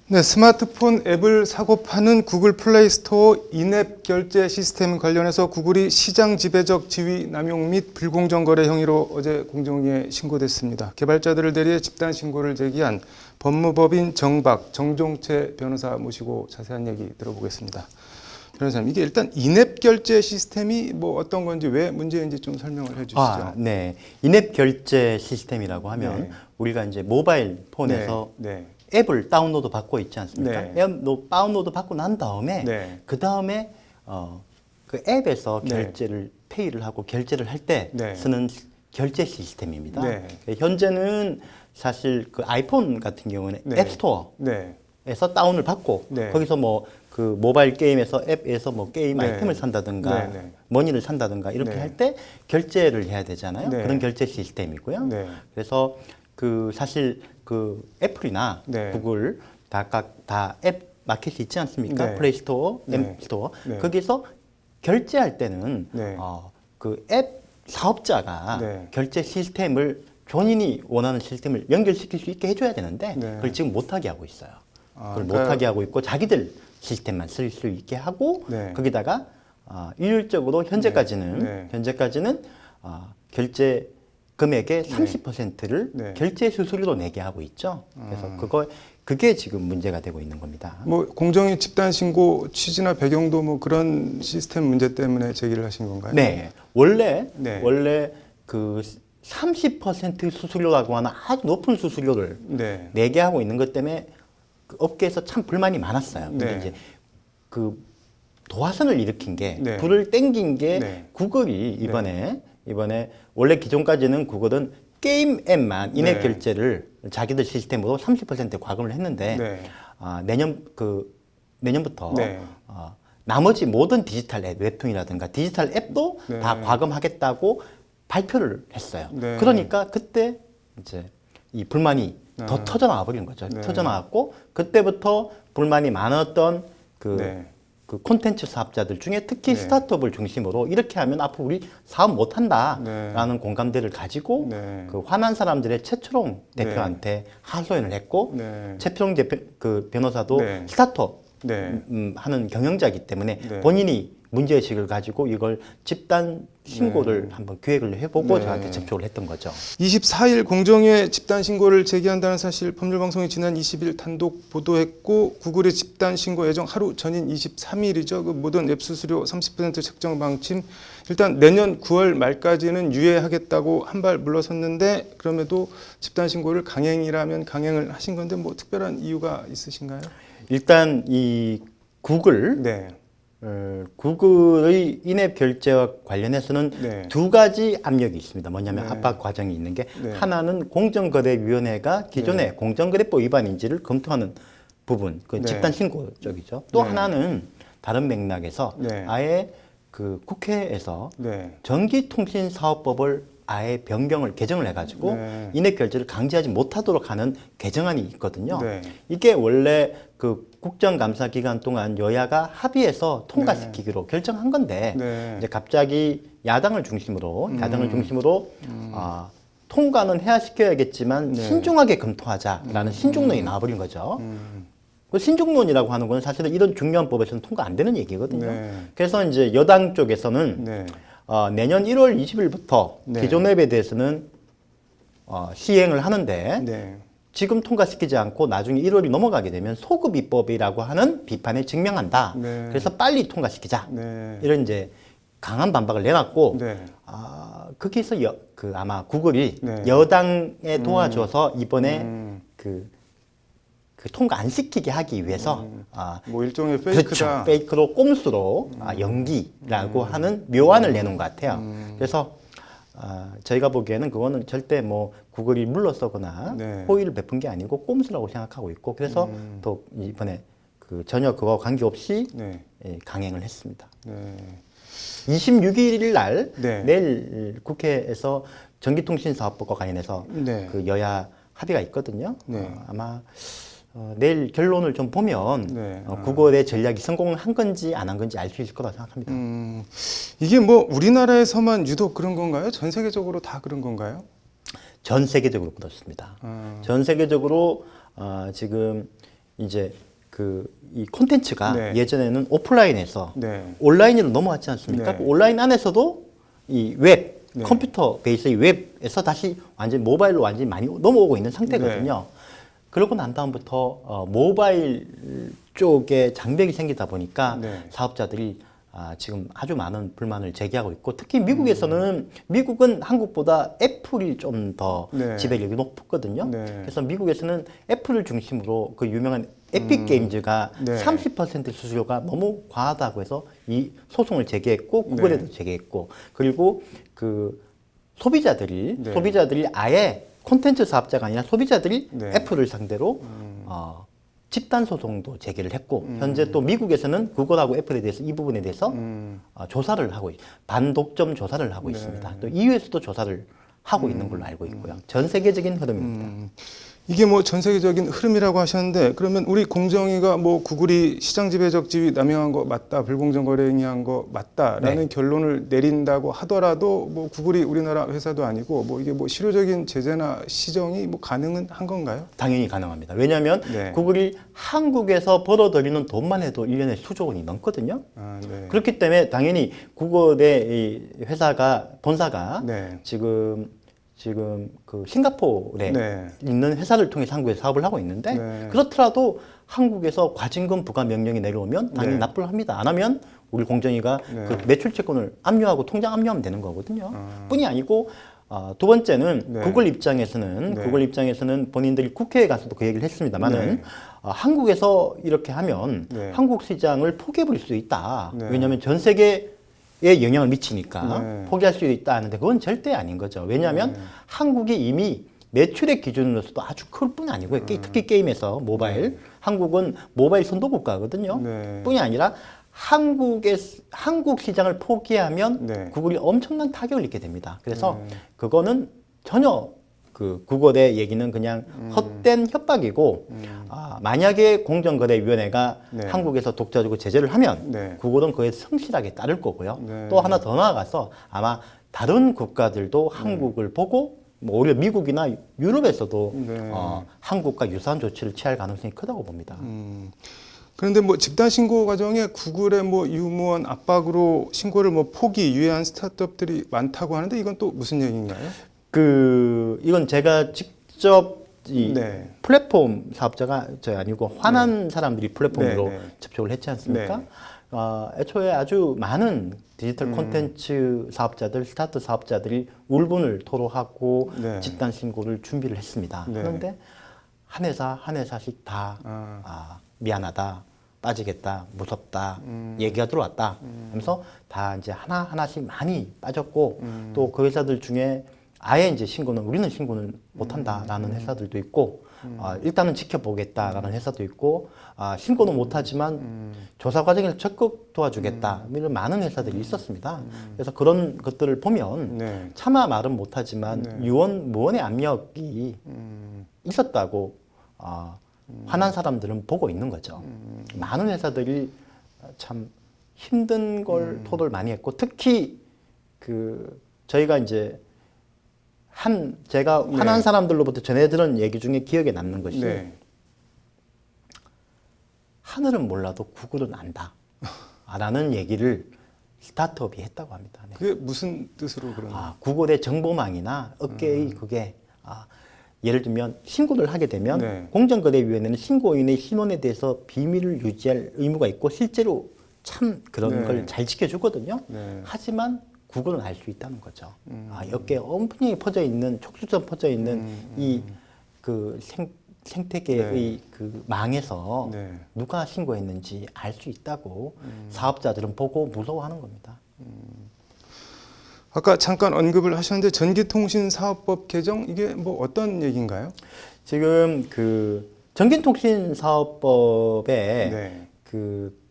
S2: 네, 스마트폰 앱을 사고 파는 구글 플레이 스토어 인앱 결제 시스템 관련해서 구글이 시장 지배적 지위 남용 및 불공정 거래 혐의로 어제 공정위에 신고됐습니다. 개발자들을 대리해 집단 신고를 제기한 법무법인 정종채 변호사 모시고 자세한 얘기 들어보겠습니다. 변호사님, 이게 일단 인앱 결제 시스템이 뭐 어떤 건지 왜 문제인지 좀 설명을 해주시죠.
S13: 네, 인앱 결제 시스템이라고 하면 우리가 이제 모바일 폰에서 앱을 다운로드 받고 있지 않습니까? 앱 다운로드 받고 난 다음에 그 다음에 그 앱에서 결제를 페이를 하고 결제를 할 때 쓰는 결제 시스템입니다. 현재는 사실 그 아이폰 같은 경우는 앱스토어에서 다운을 받고 거기서 뭐 그 모바일 게임에서 앱에서 뭐 게임 아이템을 산다든가 머니를 산다든가 이렇게 할 때 결제를 해야 되잖아요. 그런 결제 시스템이고요. 그래서 그 사실 그 애플이나 구글 다 앱 마켓이 있지 않습니까? 플레이 스토어, 앱 스토어. 거기서 결제할 때는 그 앱 사업자가 결제 시스템을 본인이 원하는 시스템을 연결시킬 수 있게 해줘야 되는데 그걸 지금 못하게 하고 있어요. 그걸 못하게 하고 있고 자기들 시스템만 쓸 수 있게 하고 거기다가 일률적으로 현재까지는 결제 금액의 30%를 결제 수수료로 내게 하고 있죠. 그래서 그게 지금 문제가 되고 있는 겁니다.
S2: 뭐 공정위 집단 신고 취지나 배경도 뭐 그런 시스템 문제 때문에 제기를 하신 건가요?
S13: 네, 원래 그 30% 수수료라고 하는 아주 높은 수수료를 내게 하고 있는 것 때문에 그 업계에서 참 불만이 많았어요. 근데 이제 그 도화선을 일으킨 게 불을 땡긴 게 구글이 이번에 원래 기존까지는 구글은 게임 앱만 인앱 결제를 자기들 시스템으로 30% 과금을 했는데 내년부터 나머지 모든 디지털 앱, 웹툰이라든가 디지털 앱도 다 과금하겠다고 발표를 했어요. 그러니까 그때 이제 이 불만이 더 터져나와 버리는 거죠. 터져나왔고 그때부터 불만이 많았던 그 콘텐츠 사업자들 중에 특히 스타트업을 중심으로 이렇게 하면 앞으로 우리 사업 못한다라는 공감대를 가지고 그 화난 사람들의 최초롱 대표한테 하소연을 했고 최초롱 그 변호사도 스타트업 하는 경영자이기 때문에 본인이 문제의식을 가지고 이걸 집단 신고를 한번 기획을 해보고 저한테 접촉을 했던 거죠.
S2: 24일 공정위에 집단 신고를 제기한다는 사실 법률방송이 지난 20일 단독 보도했고 구글의 집단 신고 예정 하루 전인 23일이죠. 그 모든 앱 수수료 30% 책정 방침 일단 내년 9월 말까지는 유예하겠다고 한 발 물러섰는데 그럼에도 집단 신고를 강행이라면 강행을 하신 건데 뭐 특별한 이유가 있으신가요?
S13: 일단 이 구글 구글의 인앱 결제와 관련해서는
S2: 네.
S13: 두 가지 압력이 있습니다. 뭐냐면
S2: 네.
S13: 압박 과정이 있는 게
S2: 네.
S13: 하나는 공정거래위원회가 기존의
S2: 네.
S13: 공정거래법 위반인지를 검토하는 부분, 그
S2: 네.
S13: 집단 신고 쪽이죠. 또
S2: 네.
S13: 하나는 다른 맥락에서
S2: 네.
S13: 아예 그 국회에서
S2: 네.
S13: 전기통신사업법을 아예 변경을 개정을 해가지고
S2: 네.
S13: 인앱 결제를 강제하지 못하도록 하는 개정안이 있거든요.
S2: 네.
S13: 이게 원래 그 국정감사 기간 동안 여야가 합의해서 통과시키기로 결정한 건데
S2: 네.
S13: 이제 갑자기 야당을 중심으로 통과는 해야 시켜야겠지만
S2: 네.
S13: 신중하게 검토하자라는 신중론이 나와버린 거죠. 그 신중론이라고 하는 건 사실은 이런 중요한 법에서는 통과 안 되는 얘기거든요.
S2: 네.
S13: 그래서 이제 여당 쪽에서는
S2: 네.
S13: 내년 1월 20일부터
S2: 네.
S13: 기존 앱에 대해서는 시행을 하는데
S2: 네.
S13: 지금 통과시키지 않고 나중에 1월이 넘어가게 되면 소급 입법이라고 하는 비판에 직면한다.
S2: 네.
S13: 그래서 빨리 통과시키자.
S2: 네.
S13: 이런 이제 강한 반박을 내놨고
S2: 네.
S13: 거기서 아마 구글이
S2: 네.
S13: 여당에 도와줘서 이번에 그 통과 안 시키게 하기 위해서
S2: 뭐 일종의 페이크다.
S13: 그렇죠. 페이크로 꼼수로 연기라고 하는 묘안을 내놓은 것 같아요. 그래서 저희가 보기에는 그거는 절대 뭐 구글이 물러서거나
S2: 네.
S13: 호의를 베푼 게 아니고 꼼수라고 생각하고 있고 그래서 또 이번에 전혀 그거와 관계없이
S2: 네.
S13: 강행을 했습니다.
S2: 네.
S13: 26일 날
S2: 네.
S13: 내일 국회에서 전기통신사업법과 관련해서
S2: 네.
S13: 그 여야 합의가 있거든요.
S2: 네.
S13: 아마 내일 결론을 좀 보면
S2: 네.
S13: 구글의 전략이 성공한 건지 안 한 건지 알 수 있을 거라고 생각합니다.
S2: 이게 뭐 우리나라에서만 유독 그런 건가요? 전 세계적으로 다 그런 건가요?
S13: 전 세계적으로 그렇습니다. 전 세계적으로 지금 이제 이 콘텐츠가
S2: 네.
S13: 예전에는 오프라인에서
S2: 네.
S13: 온라인으로 넘어왔지 않습니까?
S2: 네.
S13: 그 온라인 안에서도 이 웹,
S2: 네.
S13: 컴퓨터 베이스의 웹에서 다시 완전 모바일로 완전히 많이 넘어오고 있는 상태거든요. 그러고 난 다음부터 모바일 쪽에 장벽이 생기다 보니까
S2: 네.
S13: 사업자들이 지금 아주 많은 불만을 제기하고 있고 특히 미국에서는 미국은 한국보다 애플이 좀 더
S2: 네.
S13: 지배력이 높거든요.
S2: 네.
S13: 그래서 미국에서는 애플을 중심으로 그 유명한 에픽 게임즈가
S2: 네.
S13: 30% 수수료가 너무 과하다고 해서 이 소송을 제기했고 구글에도
S2: 네.
S13: 제기했고 그리고 그 소비자들이
S2: 네.
S13: 아예 콘텐츠 사업자가 아니라 소비자들이
S2: 네.
S13: 애플을 상대로 집단 소송도 제기를 했고 현재 또 미국에서는 구글하고 애플에 대해서 이 부분에 대해서 조사를 하고 반독점 조사를 하고
S2: 네.
S13: 있습니다. 또 EU에서도 조사를 하고 있는 걸로 알고 있고요. 전 세계적인 흐름입니다.
S2: 이게 뭐 전 세계적인 흐름이라고 하셨는데 그러면 우리 공정위가 뭐 구글이 시장 지배적 지위 남용한 거 맞다, 불공정 거래 행위한 거 맞다라는
S13: 네.
S2: 결론을 내린다고 하더라도 뭐 구글이 우리나라 회사도 아니고 뭐 이게 뭐 실효적인 제재나 시정이 뭐 가능은 한 건가요?
S13: 당연히 가능합니다. 왜냐하면
S2: 네.
S13: 구글이 한국에서 벌어들이는 돈만 해도 1년에 수조 원이 넘거든요.
S2: 네.
S13: 그렇기 때문에 당연히 구글의 이 회사가 본사가
S2: 네.
S13: 지금 그 싱가포르에
S2: 네.
S13: 있는 회사를 통해 한국에서 사업을 하고 있는데
S2: 네.
S13: 그렇더라도 한국에서 과징금 부과 명령이 내려오면 당연히
S2: 네.
S13: 납부를 합니다. 안 하면 우리 공정위가
S2: 네.
S13: 그 매출 채권을 압류하고 통장 압류하면 되는 거거든요. 뿐이 아니고 두 번째는
S2: 네.
S13: 구글 입장에서는 본인들이 국회에 가서도 그 얘기를 했습니다만은
S2: 네.
S13: 한국에서 이렇게 하면
S2: 네.
S13: 한국 시장을 포기해버릴 수 있다.
S2: 네.
S13: 왜냐하면 전 세계 에 영향을 미치니까
S2: 네.
S13: 포기할 수 있다 하는데 그건 절대 아닌 거죠. 왜냐하면 한국이 이미 매출의 기준으로서도 아주 클 뿐 아니고요. 특히 게임에서 모바일 한국은 모바일 선도 국가거든요.
S2: 네.
S13: 뿐이 아니라 한국 시장을 포기하면
S2: 네.
S13: 구글이 엄청난 타격을 입게 됩니다. 그래서
S2: 네.
S13: 그거는 전혀 그 구글의 얘기는 그냥 헛된 협박이고 만약에 공정거래위원회가
S2: 네.
S13: 한국에서 독자적으로 제재를 하면
S2: 네.
S13: 구글은 그에 성실하게 따를 거고요.
S2: 네.
S13: 또 하나 더 나아가서 아마 다른 국가들도 한국을 보고 뭐 오히려 미국이나 유럽에서도
S2: 네.
S13: 한국과 유사한 조치를 취할 가능성이 크다고 봅니다.
S2: 그런데 뭐 집단 신고 과정에 구글의 뭐 유무원 압박으로 신고를 뭐 포기 유예한 스타트업들이 많다고 하는데 이건 또 무슨 얘기인가요?
S13: 이건 제가 직접
S2: 네.
S13: 플랫폼 사업자가 아니고 화난 사람들이 플랫폼으로
S2: 네.
S13: 접촉을 했지 않습니까?
S2: 네.
S13: 애초에 아주 많은 디지털 콘텐츠 사업자들, 스타트 사업자들이 울분을 토로하고
S2: 네.
S13: 집단 신고를 준비를 했습니다.
S2: 네.
S13: 그런데 한 회사씩 다 미안하다. 빠지겠다, 무섭다, 얘기가 들어왔다 하면서 다 이제 하나하나씩 많이 빠졌고 또 그 회사들 중에 아예 이제 우리는 신고는 못한다라는 회사들도 있고 일단은 지켜보겠다라는 회사도 있고 신고는 못하지만 조사 과정에서 적극 도와주겠다 이런 많은 회사들이 있었습니다. 그래서 그런 것들을 보면 차마 말은 못하지만 무언의 압력이 있었다고 화난 사람들은 보고 있는 거죠. 많은 회사들이 참 힘든 걸 토로를 많이 했고 특히 저희가 이제 제가 화난 사람들로부터 전해 들은 얘기 중에 기억에 남는 것이 하늘은 몰라도 구글은 안다 라는 얘기를 스타트업이 했다고 합니다. 네.
S2: 그게 무슨 뜻으로 그런
S13: 구글의 정보망이나 업계의 그게 예를 들면 신고를 하게 되면 공정거래위원회는 신고인의 신원에 대해서 비밀을 유지할 의무가 있고 실제로 참 그런 걸 잘 지켜주거든요. 하지만 구글은 알 수 있다는 거죠. 여기에 엄청나게 퍼져 있는 촉수처럼 퍼져 있는 이 생태계의 그 망에서 누가 신고했는지 알 수 있다고 사업자들은 보고 무서워하는 겁니다.
S2: 아까 잠깐 언급을 하셨는데 전기통신사업법 개정 이게 뭐 어떤 얘기인가요?
S13: 지금 전기통신사업법에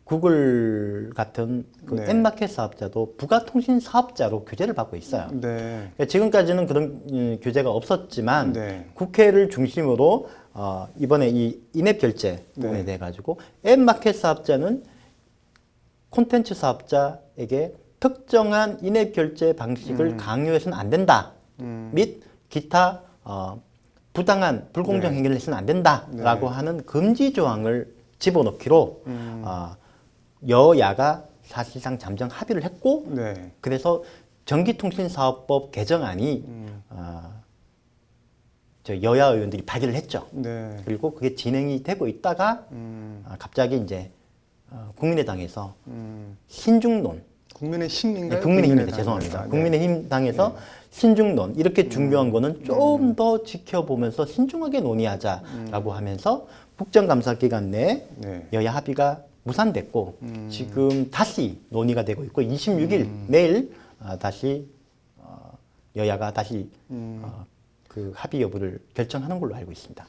S13: 구글 같은 앱마켓 사업자도 부가통신 사업자로 규제를 받고 있어요. 그러니까 지금까지는 그런 규제가 없었지만 국회를 중심으로 이번에 이 인앱 결제 부분에 대해 가지고 앱마켓 사업자는 콘텐츠 사업자에게 특정한 인앱 결제 방식을 강요해서는 안 된다. 및 기타 부당한 불공정 행위를 해서는 안 된다라고 하는 금지 조항을 집어넣기로 여야가 사실상 잠정 합의를 했고 그래서 전기통신사업법 개정안이 저 여야 의원들이 발의를 했죠. 그리고 그게 진행이 되고 있다가 갑자기 이제 국민의당에서 신중론
S2: 국민의힘인가요?
S13: 국민의힘입니다. 죄송합니다. 국민의힘 당에서 신중론 이렇게 중요한 거는 좀 더 지켜보면서 신중하게 논의하자라고 하면서 국정감사기간 내에 여야 합의가 무산됐고 지금 다시 논의가 되고 있고 26일 내일 다시 여야가 다시 그 합의 여부를 결정하는 걸로 알고 있습니다.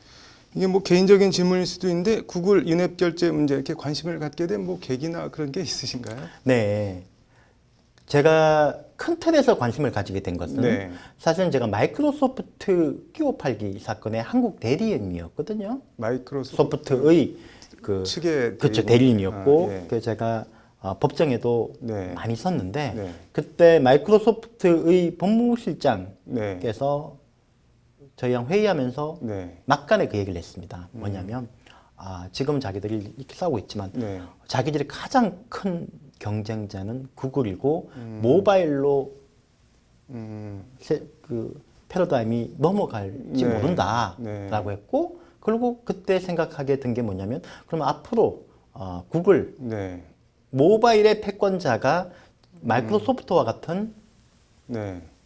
S2: 이게 뭐 개인적인 질문일 수도 있는데 구글 인앱 결제 문제 이렇게 관심을 갖게 된 뭐 계기나 그런 게 있으신가요?
S13: 네. 제가 큰 틀에서 관심을 가지게 된 것은 사실은 제가 마이크로소프트 끼워 팔기 사건의 한국 대리인이었거든요. 마이크로소프트의
S2: 측의
S13: 대리인이었고 그 제가 법정에도 많이 섰는데 그때 마이크로소프트의 법무실장께서 저희랑 회의하면서 막간에 그 얘기를 했습니다. 뭐냐면 지금 자기들이 이렇게 싸우고 있지만 자기들이 가장 큰 경쟁자는 구글이고 모바일로 그 패러다임이 넘어갈지 모른다라고 했고 그리고 그때 생각하게 된 게 뭐냐면 그러면 앞으로 구글 모바일의 패권자가 마이크로소프트와 같은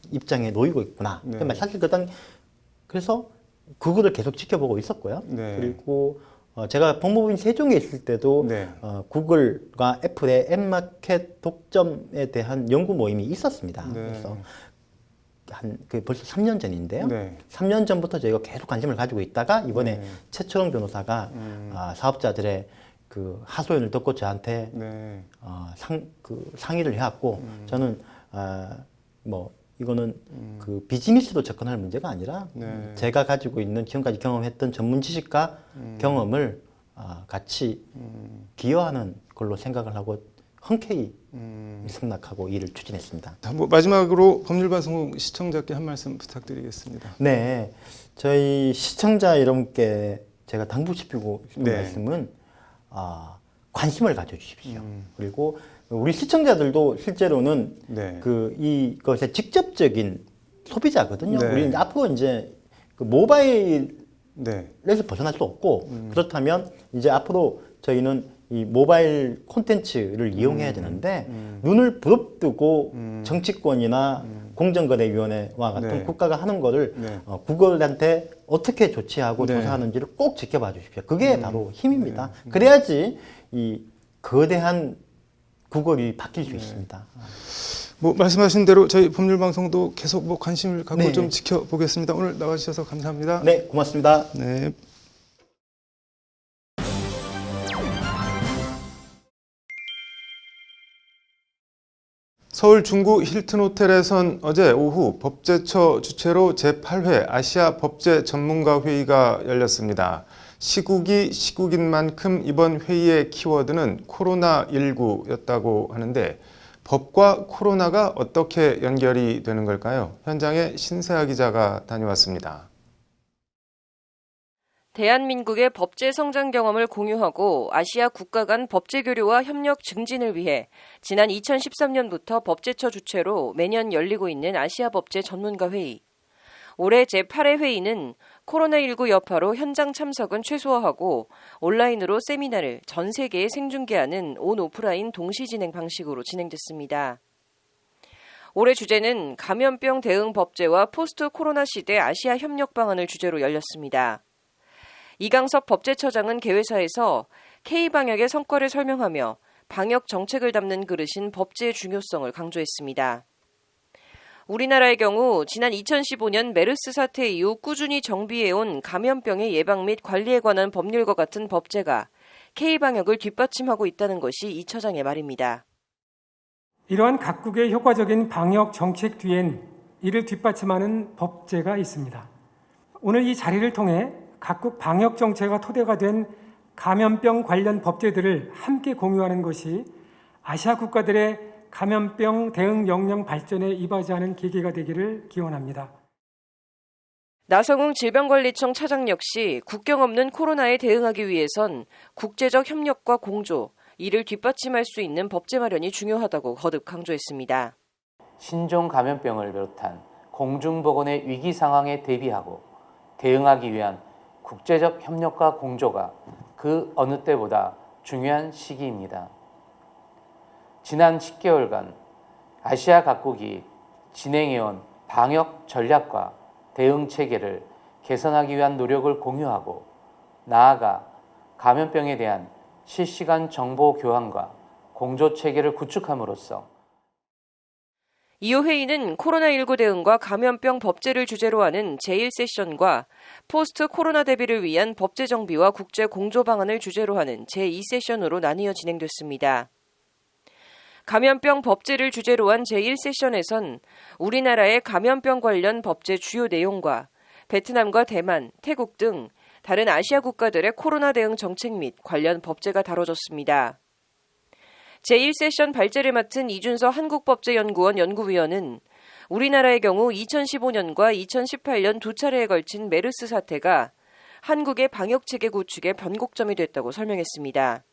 S13: 입장에 놓이고 있구나. 사실 그래서 구글을 계속 지켜보고 있었고요. 그리고 제가 법무부인 세종에 있을 때도 구글과 애플의 앱마켓 독점에 대한 연구 모임이 있었습니다. 그래서 벌써 3년 전인데요. 3년 전부터 저희가 계속 관심을 가지고 있다가 이번에 최철원 변호사가 사업자들의 그 하소연을 듣고 저한테 상의를 해왔고 저는 뭐 이거는 그 비즈니스로 접근할 문제가 아니라 제가 가지고 있는 지금까지 경험했던 전문 지식과 경험을 같이 기여하는 걸로 생각을 하고 흔쾌히 승낙하고 일을 추진했습니다.
S2: 뭐 마지막으로 법률방송 시청자께 한 말씀 부탁드리겠습니다.
S13: 네, 저희 시청자 여러분께 제가 당부시키고 싶은 말씀은 관심을 가져주십시오. 그리고 우리 시청자들도 실제로는 이것의 직접적인 소비자거든요. 우리 앞으로 이제 그 모바일에서 벗어날 수 없고 그렇다면 이제 앞으로 저희는 이 모바일 콘텐츠를 이용해야 되는데 눈을 부릅뜨고 정치권이나 공정거래위원회와 같은 국가가 하는 거를 구글한테 어떻게 조치하고 조사하는지를 꼭 지켜봐 주십시오. 그게 바로 힘입니다. 그래야지 이 거대한 구걸이 바뀔 수 있습니다.
S2: 뭐 말씀하신 대로 저희 법률 방송도 계속 뭐 관심을 갖고
S13: 네.
S2: 좀 지켜보겠습니다. 오늘 나와주셔서 감사합니다.
S13: 네, 고맙습니다.
S2: 네. 서울 중구 힐튼 호텔에선 어제 오후 법제처 주최로 제8회 아시아 법제 전문가 회의가 열렸습니다. 시국이 시국인 만큼 이번 회의의 키워드는 코로나19였다고 하는데 법과 코로나가 어떻게 연결이 되는 걸까요? 현장에 신세아 기자가 다녀왔습니다.
S1: 대한민국의 법제 성장 경험을 공유하고 아시아 국가 간 법제 교류와 협력 증진을 위해 지난 2013년부터 법제처 주최로 매년 열리고 있는 아시아 법제 전문가 회의. 올해 제8회 회의는 코로나19 여파로 현장 참석은 최소화하고 온라인으로 세미나를 전 세계에 생중계하는 온 오프라인 동시 진행 방식으로 진행됐습니다. 올해 주제는 감염병 대응 법제와 포스트 코로나 시대 아시아 협력 방안을 주제로 열렸습니다. 이강섭 법제처장은 개회사에서 K방역의 성과를 설명하며 방역 정책을 담는 그릇인 법제의 중요성을 강조했습니다. 우리나라의 경우 지난 2015년 메르스 사태 이후 꾸준히 정비해온 감염병의 예방 및 관리에 관한 법률과 같은 법제가 K방역을 뒷받침하고 있다는 것이 이 처장의 말입니다.
S14: 이러한 각국의 효과적인 방역 정책 뒤엔 이를 뒷받침하는 법제가 있습니다. 오늘 이 자리를 통해 각국 방역 정책가 토대가 된 감염병 관련 법제들을 함께 공유하는 것이 아시아 국가들의 감염병 대응 역량 발전에 이바지하는 계기가 되기를 기원합니다.
S1: 나성웅 질병관리청 차장 역시 국경 없는 코로나에 대응하기 위해선 국제적 협력과 공조, 이를 뒷받침할 수 있는 법제 마련이 중요하다고 거듭 강조했습니다.
S15: 신종 감염병을 비롯한 공중보건의 위기 상황에 대비하고 대응하기 위한 국제적 협력과 공조가 그 어느 때보다 중요한 시기입니다. 지난 10개월간 아시아 각국이 진행해온 방역 전략과 대응 체계를 개선하기 위한 노력을 공유하고 나아가 감염병에 대한 실시간 정보 교환과 공조 체계를 구축함으로써
S1: 이후 회의는 코로나19 대응과 감염병 법제를 주제로 하는 제1세션과 포스트 코로나 대비를 위한 법제 정비와 국제 공조 방안을 주제로 하는 제2세션으로 나뉘어 진행됐습니다. 감염병 법제를 주제로 한 제1세션에선 우리나라의 감염병 관련 법제 주요 내용과 베트남과 대만, 태국 등 다른 아시아 국가들의 코로나 대응 정책 및 관련 법제가 다뤄졌습니다. 제1세션 발제를 맡은 이준서 한국법제연구원 연구위원은 우리나라의 경우 2015년과 2018년 두 차례에 걸친 메르스 사태가 한국의 방역체계 구축의 변곡점이 됐다고 설명했습니다.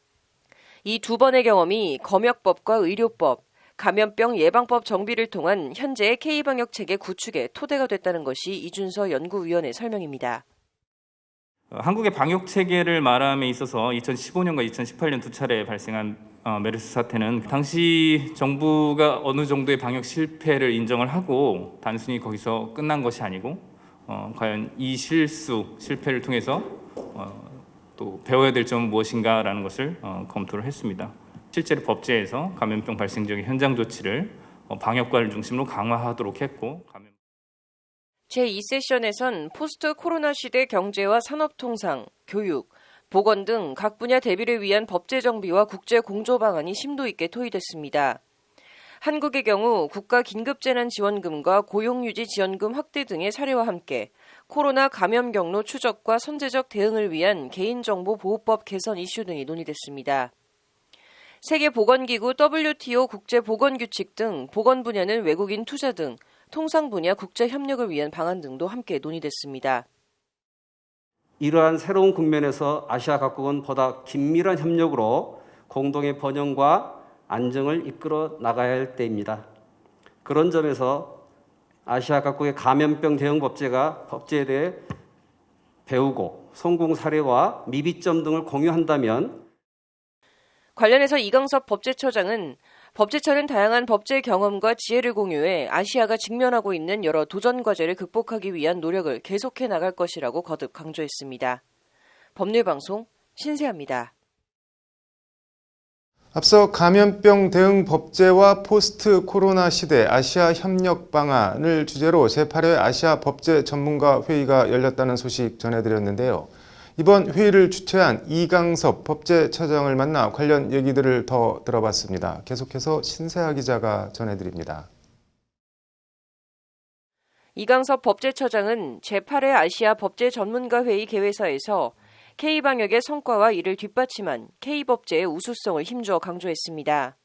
S1: 이 두 번의 경험이 검역법과 의료법, 감염병 예방법 정비를 통한 현재의 K방역체계 구축의 토대가 됐다는 것이 이준서 연구위원의 설명입니다.
S16: 한국의 방역체계를 말함에 있어서 2015년과 2018년 두 차례 발생한 메르스 사태는 당시 정부가 어느 정도의 방역 실패를 인정을 하고 단순히 거기서 끝난 것이 아니고 과연 이 실패를 통해서 또 배워야 될 점은 무엇인가라는 것을 검토를 했습니다. 실제로 법제에서 감염병 발생 지역의 현장 조치를 방역과를 중심으로 강화하도록 했고
S1: 제2세션에선 포스트 코로나 시대 경제와 산업통상, 교육, 보건 등 각 분야 대비를 위한 법제 정비와 국제 공조 방안이 심도 있게 토의됐습니다. 한국의 경우 국가 긴급재난지원금과 고용유지지원금 확대 등의 사례와 함께 코로나 감염 경로 추적과 선제적 대응을 위한 개인정보보호법 개선 이슈 등이 논의됐습니다. 세계보건기구 WTO 국제보건규칙 등 보건 분야는 외국인 투자 등 통상 분야 국제 협력을 위한 방안 등도 함께 논의됐습니다.
S17: 이러한 새로운 국면에서 아시아 각국은 보다 긴밀한 협력으로 공동의 번영과 안정을 이끌어 나가야 할 때입니다. 그런 점에서 아시아 각국의 감염병 대응 법제에 대해 배우고 성공 사례와 미비점 등을 공유한다면
S1: 관련해서 이강섭 법제처장은 법제처는 다양한 법제 경험과 지혜를 공유해 아시아가 직면하고 있는 여러 도전 과제를 극복하기 위한 노력을 계속해 나갈 것이라고 거듭 강조했습니다. 법률방송 신세아입니다.
S2: 앞서 감염병 대응 법제와 포스트 코로나 시대 아시아 협력 방안을 주제로 제8회 아시아 법제 전문가 회의가 열렸다는 소식 전해드렸는데요. 이번 회의를 주최한 이강섭 법제처장을 만나 관련 얘기들을 더 들어봤습니다. 계속해서 신세아 기자가 전해드립니다.
S1: 이강섭 법제처장은 제8회 아시아 법제 전문가 회의 개회사에서 K방역의 성과와 이를 뒷받침한 K법제의 우수성을 힘주어 강조했습니다.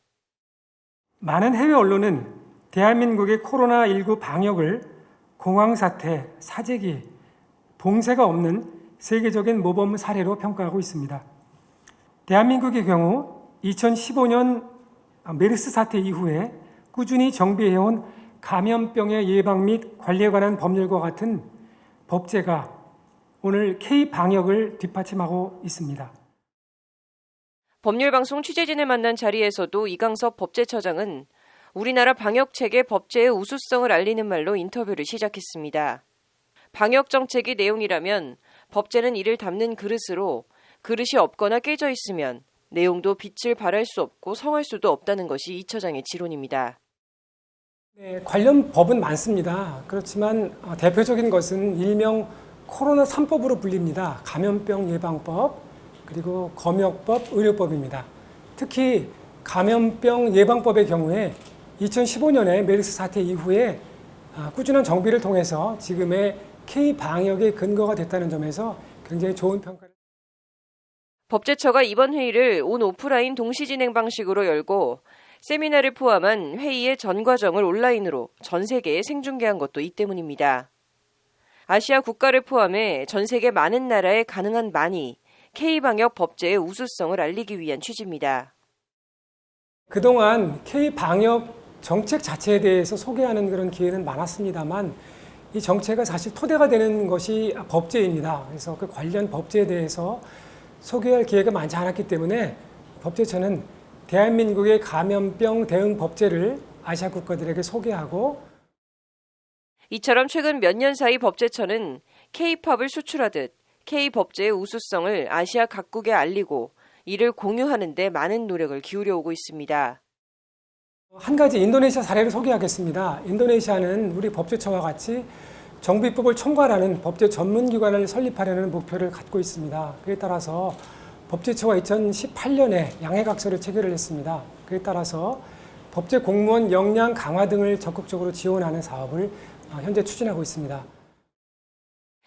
S14: 많은 해외 언론은 대한민국의 코로나19 방역을 공황사태, 사재기, 봉쇄가 없는 세계적인 모범 사례로 평가하고 있습니다. 대한민국의 경우 2015년 메르스 사태 이후에 꾸준히 정비해온 감염병의 예방 및 관리에 관한 법률과 같은 법제가 오늘 K방역을 뒷받침하고 있습니다.
S1: 법률방송 취재진을 만난 자리에서도 이강섭 법제처장은 우리나라 방역체계 법제의 우수성을 알리는 말로 인터뷰를 시작했습니다. 방역정책이 내용이라면 법제는 이를 담는 그릇으로 그릇이 없거나 깨져 있으면 내용도 빛을 발할 수 없고 성할 수도 없다는 것이 이 처장의 지론입니다.
S14: 네, 관련 법은 많습니다. 그렇지만 대표적인 것은 일명 코로나 3법으로 불립니다. 감염병 예방법, 그리고 검역법, 의료법입니다. 특히 감염병 예방법의 경우에 2015년에 메르스 사태 이후에 꾸준한 정비를 통해서 지금의 K방역의 근거가 됐다는 점에서 굉장히 좋은 평가를.
S1: 법제처가 이번 회의를 온 오프라인 동시 진행 방식으로 열고 세미나를 포함한 회의의 전 과정을 온라인으로 전 세계에 생중계한 것도 이 때문입니다. 아시아 국가를 포함해 전 세계 많은 나라에 가능한 많이 K방역 법제의 우수성을 알리기 위한 취지입니다.
S14: 그동안 K방역 정책 자체에 대해서 소개하는 그런 기회는 많았습니다만 이 정책은 사실 토대가 되는 것이 법제입니다. 그래서 그 관련 법제에 대해서 소개할 기회가 많지 않았기 때문에 법제처는 대한민국의 감염병 대응 법제를 아시아 국가들에게 소개하고
S1: 이처럼 최근 몇 년 사이 법제처는 K-팝을 수출하듯 K-법제의 우수성을 아시아 각국에 알리고 이를 공유하는 데 많은 노력을 기울여 오고 있습니다.
S14: 한 가지 인도네시아 사례를 소개하겠습니다. 인도네시아는 우리 법제처와 같이 정비법을 총괄하는 법제 전문기관을 설립하려는 목표를 갖고 있습니다. 그에 따라서 법제처가 2018년에 양해각서를 체결을 했습니다. 그에 따라서 법제 공무원 역량 강화 등을 적극적으로 지원하는 사업을 현재 추진하고 있습니다.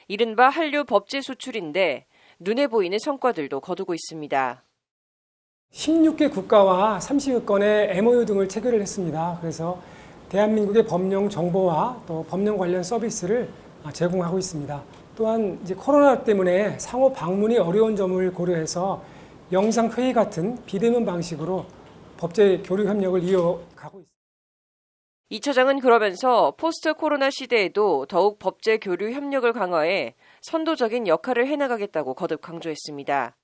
S1: 이른바 한류 법제 수출인데 눈에 보이는 성과들도 거두고 있습니다.
S14: 16개 국가와 30여 건의 MOU 등을 체결을 했습니다. 그래서 대한민국의 법령 정보와 또 법령 관련 서비스를 제공하고 있습니다. 또한 이제 코로나 때문에 상호 방문이 어려운 점을 고려해서 영상 회의 같은 비대면 방식으로 법제 교류 협력을 이어가고 있습니다.
S1: 이 처장은 그러면서 포스트 코로나 시대에도 더욱 법제 교류 협력을 강화해 선도적인 역할을 해나가겠다고 거듭 강조했습니다.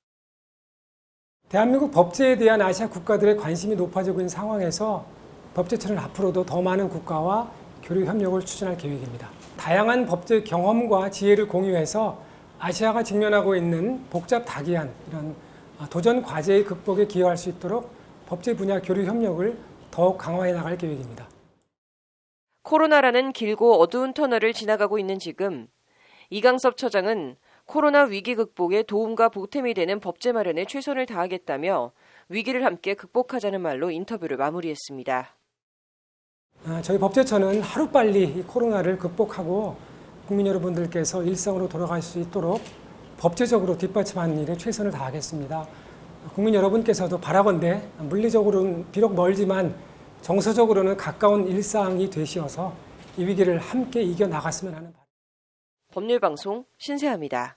S14: 대한민국 법제에 대한 아시아 국가들의 관심이 높아지고 있는 상황에서 법제처는 앞으로도 더 많은 국가와 교류 협력을 추진할 계획입니다. 다양한 법제 경험과 지혜를 공유해서 아시아가 직면하고 있는 복잡 다기한 이런 도전 과제의 극복에 기여할 수 있도록 법제 분야 교류 협력을 더욱 강화해 나갈 계획입니다.
S1: 코로나라는 길고 어두운 터널을 지나가고 있는 지금 이강섭 처장은 코로나 위기 극복에 도움과 보탬이 되는 법제 마련에 최선을 다하겠다며 위기를 함께 극복하자는 말로 인터뷰를 마무리했습니다.
S14: 저희 법제처는 하루빨리 이 코로나를 극복하고 국민 여러분들께서 일상으로 돌아갈 수 있도록 법제적으로 뒷받침하는 일에 최선을 다하겠습니다. 국민 여러분께서도 바라건대 물리적으로는 비록 멀지만 정서적으로는 가까운 일상이 되시어서 이 위기를 함께 이겨나갔으면 하는 바람.
S1: 법률방송 신세아입니다.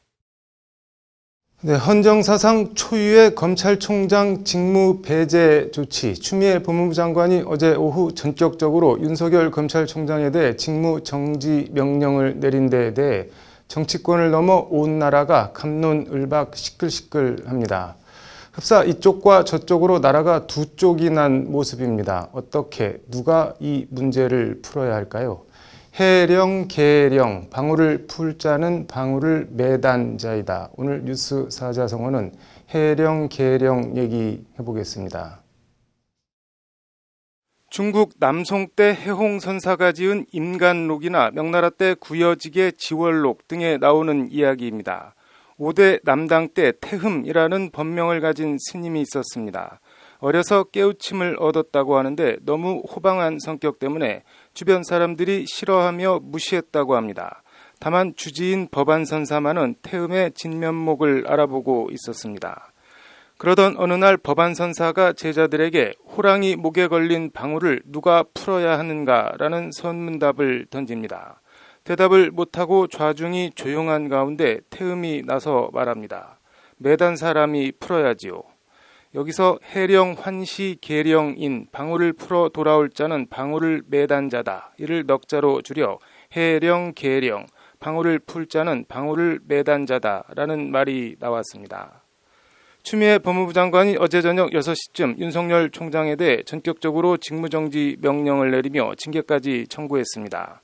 S2: 네, 헌정사상 초유의 검찰총장 직무 배제 조치. 추미애 법무부 장관이 어제 오후 전격적으로 윤석열 검찰총장에 대해 직무 정지 명령을 내린 데에 대해 정치권을 넘어 온 나라가 갑론을박 시끌시끌합니다. 흡사 이쪽과 저쪽으로 나라가 두 쪽이 난 모습입니다. 어떻게 누가 이 문제를 풀어야 할까요? 해령, 계령, 방울을 풀 자는 방울을 매단 자이다. 오늘 뉴스 사자성어는 해령, 계령 얘기해 보겠습니다. 중국 남송 때 해홍 선사가 지은 임간록이나 명나라 때 구여직의 지월록 등에 나오는 이야기입니다. 5대 남당 때 태흠이라는 법명을 가진 스님이 있었습니다. 어려서 깨우침을 얻었다고 하는데 너무 호방한 성격 때문에 주변 사람들이 싫어하며 무시했다고 합니다. 다만 주지인 법안선사만은 태흠의 진면목을 알아보고 있었습니다. 그러던 어느 날 법안선사가 제자들에게 호랑이 목에 걸린 방울을 누가 풀어야 하는가라는 선문답을 던집니다. 대답을 못하고 좌중이 조용한 가운데 태음이 나서 말합니다. 매단 사람이 풀어야지요. 여기서 해령, 환시, 계령인 방울을 풀어 돌아올 자는 방울을 매단 자다. 이를 넉자로 줄여 해령, 계령, 방울을 풀 자는 방울을 매단 자다라는 말이 나왔습니다. 추미애 법무부 장관이 어제 저녁 6시쯤 윤석열 총장에 대해 전격적으로 직무정지 명령을 내리며 징계까지 청구했습니다.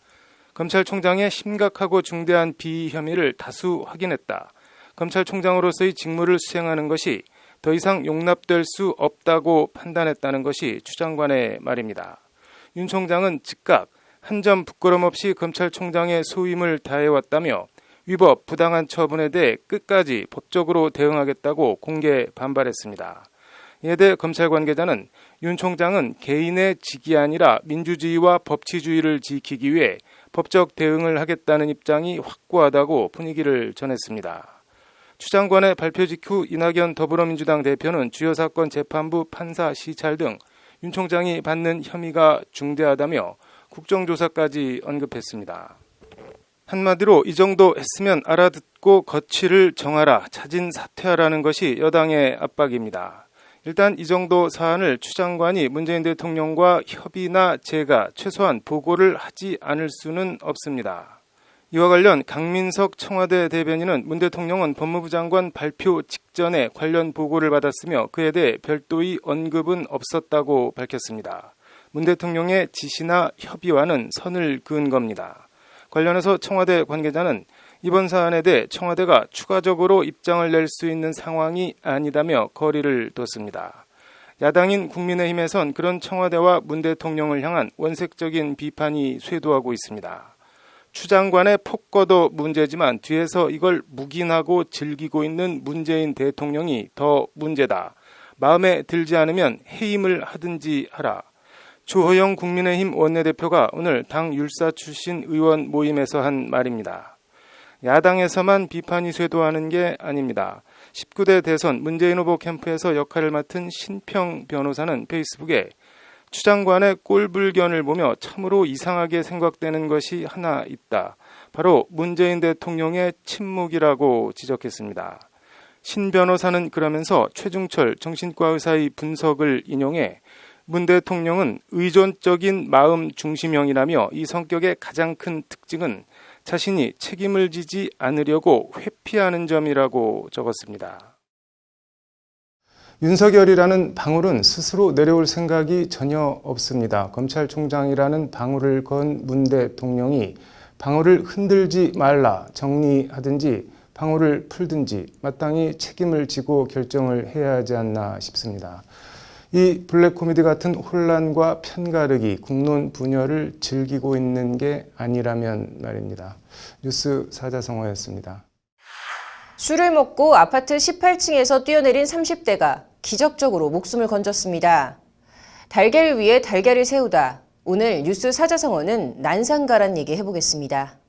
S2: 검찰총장의 심각하고 중대한 비위 혐의를 다수 확인했다. 검찰총장으로서의 직무를 수행하는 것이 더 이상 용납될 수 없다고 판단했다는 것이 추 장관의 말입니다. 윤 총장은 즉각 한 점 부끄럼 없이 검찰총장의 소임을 다해왔다며 위법, 부당한 처분에 대해 끝까지 법적으로 대응하겠다고 공개 반발했습니다. 이에 대해 검찰 관계자는 윤 총장은 개인의 직이 아니라 민주주의와 법치주의를 지키기 위해 법적 대응을 하겠다는 입장이 확고하다고 분위기를 전했습니다. 추 장관의 발표 직후 이낙연 더불어민주당 대표는 주요 사건 재판부 판사 시찰 등 윤 총장이 받는 혐의가 중대하다며 국정조사까지 언급했습니다. 한마디로 이 정도 했으면 알아듣고 거취를 정하라, 자진 사퇴하라는 것이 여당의 압박입니다. 일단 이 정도 사안을 추 장관이 문재인 대통령과 협의나 제가 최소한 보고를 하지 않을 수는 없습니다. 이와 관련 강민석 청와대 대변인은 문 대통령은 법무부 장관 발표 직전에 관련 보고를 받았으며 그에 대해 별도의 언급은 없었다고 밝혔습니다. 문 대통령의 지시나 협의와는 선을 그은 겁니다. 관련해서 청와대 관계자는 이번 사안에 대해 청와대가 추가적으로 입장을 낼 수 있는 상황이 아니다며 거리를 뒀습니다. 야당인 국민의힘에선 그런 청와대와 문 대통령을 향한 원색적인 비판이 쇄도하고 있습니다. 추 장관의 폭거도 문제지만 뒤에서 이걸 묵인하고 즐기고 있는 문재인 대통령이 더 문제다. 마음에 들지 않으면 해임을 하든지 하라. 주호영 국민의힘 원내대표가 오늘 당 율사 출신 의원 모임에서 한 말입니다. 야당에서만 비판이 쇄도하는 게 아닙니다. 19대 대선 문재인 후보 캠프에서 역할을 맡은 신평 변호사는 페이스북에 추 장관의 꼴불견을 보며 참으로 이상하게 생각되는 것이 하나 있다. 바로 문재인 대통령의 침묵이라고 지적했습니다. 신 변호사는 그러면서 최중철 정신과 의사의 분석을 인용해 문 대통령은 의존적인 마음 중심형이라며 이 성격의 가장 큰 특징은 자신이 책임을 지지 않으려고 회피하는 점이라고 적었습니다. 윤석열이라는 방울은 스스로 내려올 생각이 전혀 없습니다. 검찰총장이라는 방울을 건 문 대통령이 방울을 흔들지 말라 정리하든지 방울을 풀든지 마땅히 책임을 지고 결정을 해야 하지 않나 싶습니다. 이 블랙 코미디 같은 혼란과 편가르기, 국론 분열을 즐기고 있는 게 아니라면 말입니다. 뉴스 사자성어였습니다.
S1: 술을 먹고 아파트 18층에서 뛰어내린 30대가 기적적으로 목숨을 건졌습니다. 달걀 위에 달걀을 세우다. 오늘 뉴스 사자성어는 난상가란 얘기 해보겠습니다.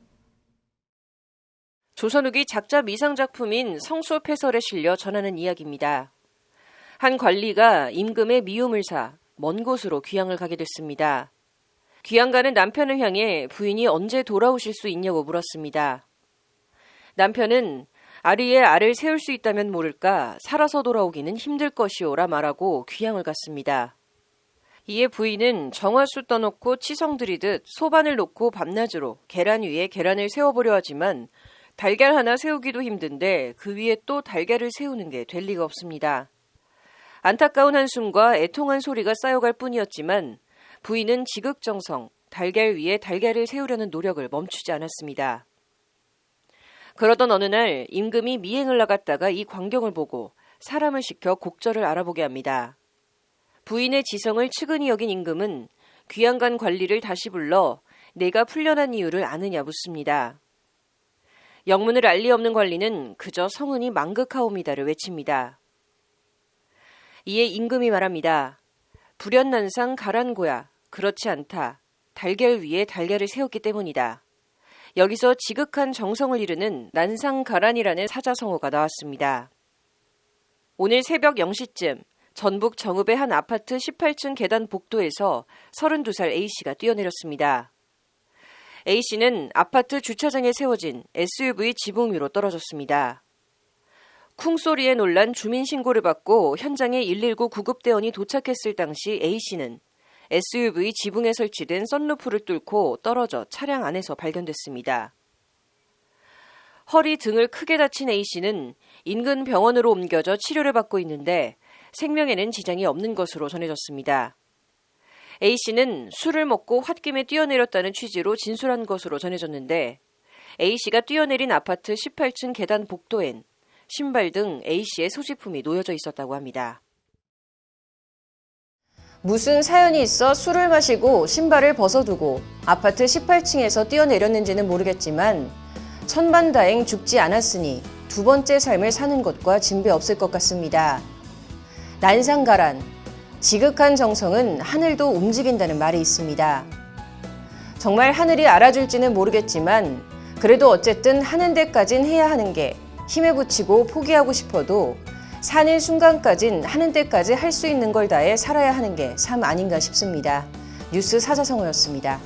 S18: 조선 후기 작자 미상작품인 성소패설에 실려 전하는 이야기입니다. 한 관리가 임금의 미움을 사 먼 곳으로 귀향을 가게 됐습니다. 귀향 가는 남편을 향해 부인이 언제 돌아오실 수 있냐고 물었습니다. 남편은 아리에 알을 세울 수 있다면 모를까 살아서 돌아오기는 힘들 것이오라 말하고 귀향을 갔습니다. 이에 부인은 정화수 떠놓고 치성 들이듯 소반을 놓고 밤낮으로 계란 위에 계란을 세워보려 하지만 달걀 하나 세우기도 힘든데 그 위에 또 달걀을 세우는 게 될 리가 없습니다. 안타까운 한숨과 애통한 소리가 쌓여갈 뿐이었지만 부인은 지극정성 달걀 위에 달걀을 세우려는 노력을 멈추지 않았습니다. 그러던 어느 날 임금이 미행을 나갔다가 이 광경을 보고 사람을 시켜 곡절을 알아보게 합니다. 부인의 지성을 측은히 여긴 임금은 귀양간 관리를 다시 불러 내가 풀려난 이유를 아느냐 묻습니다. 영문을 알 리 없는 관리는 그저 성은이 망극하옵니다를 외칩니다. 이에 임금이 말합니다. 불연난상 가란고야. 그렇지 않다. 달걀 위에 달걀을 세웠기 때문이다. 여기서 지극한 정성을 이루는 난상가란이라는 사자성어가 나왔습니다. 오늘 새벽 0시쯤 전북 정읍의 한 아파트 18층 계단 복도에서 32살 A씨가 뛰어내렸습니다. A씨는 아파트 주차장에 세워진 SUV 지붕 위로 떨어졌습니다. 쿵 소리에 놀란 주민 신고를 받고 현장에 119 구급대원이 도착했을 당시 A씨는 SUV 지붕에 설치된 썬루프를 뚫고 떨어져 차량 안에서 발견됐습니다. 허리 등을 크게 다친 A씨는 인근 병원으로 옮겨져 치료를 받고 있는데 생명에는 지장이 없는 것으로 전해졌습니다. A씨는 술을 먹고 홧김에 뛰어내렸다는 취지로 진술한 것으로 전해졌는데 A씨가 뛰어내린 아파트 18층 계단 복도엔 신발 등 A씨의 소지품이 놓여져 있었다고 합니다.
S1: 무슨 사연이 있어 술을 마시고 신발을 벗어두고 아파트 18층에서 뛰어내렸는지는 모르겠지만 천만다행 죽지 않았으니 두 번째 삶을 사는 것과 진배 없을 것 같습니다. 난상가란, 지극한 정성은 하늘도 움직인다는 말이 있습니다. 정말 하늘이 알아줄지는 모르겠지만 그래도 어쨌든 하는 데까진 해야 하는 게 힘에 부치고 포기하고 싶어도 사는 순간까진 하는 데까지 할 수 있는 걸 다해 살아야 하는 게 삶 아닌가 싶습니다. 뉴스 사자성어였습니다.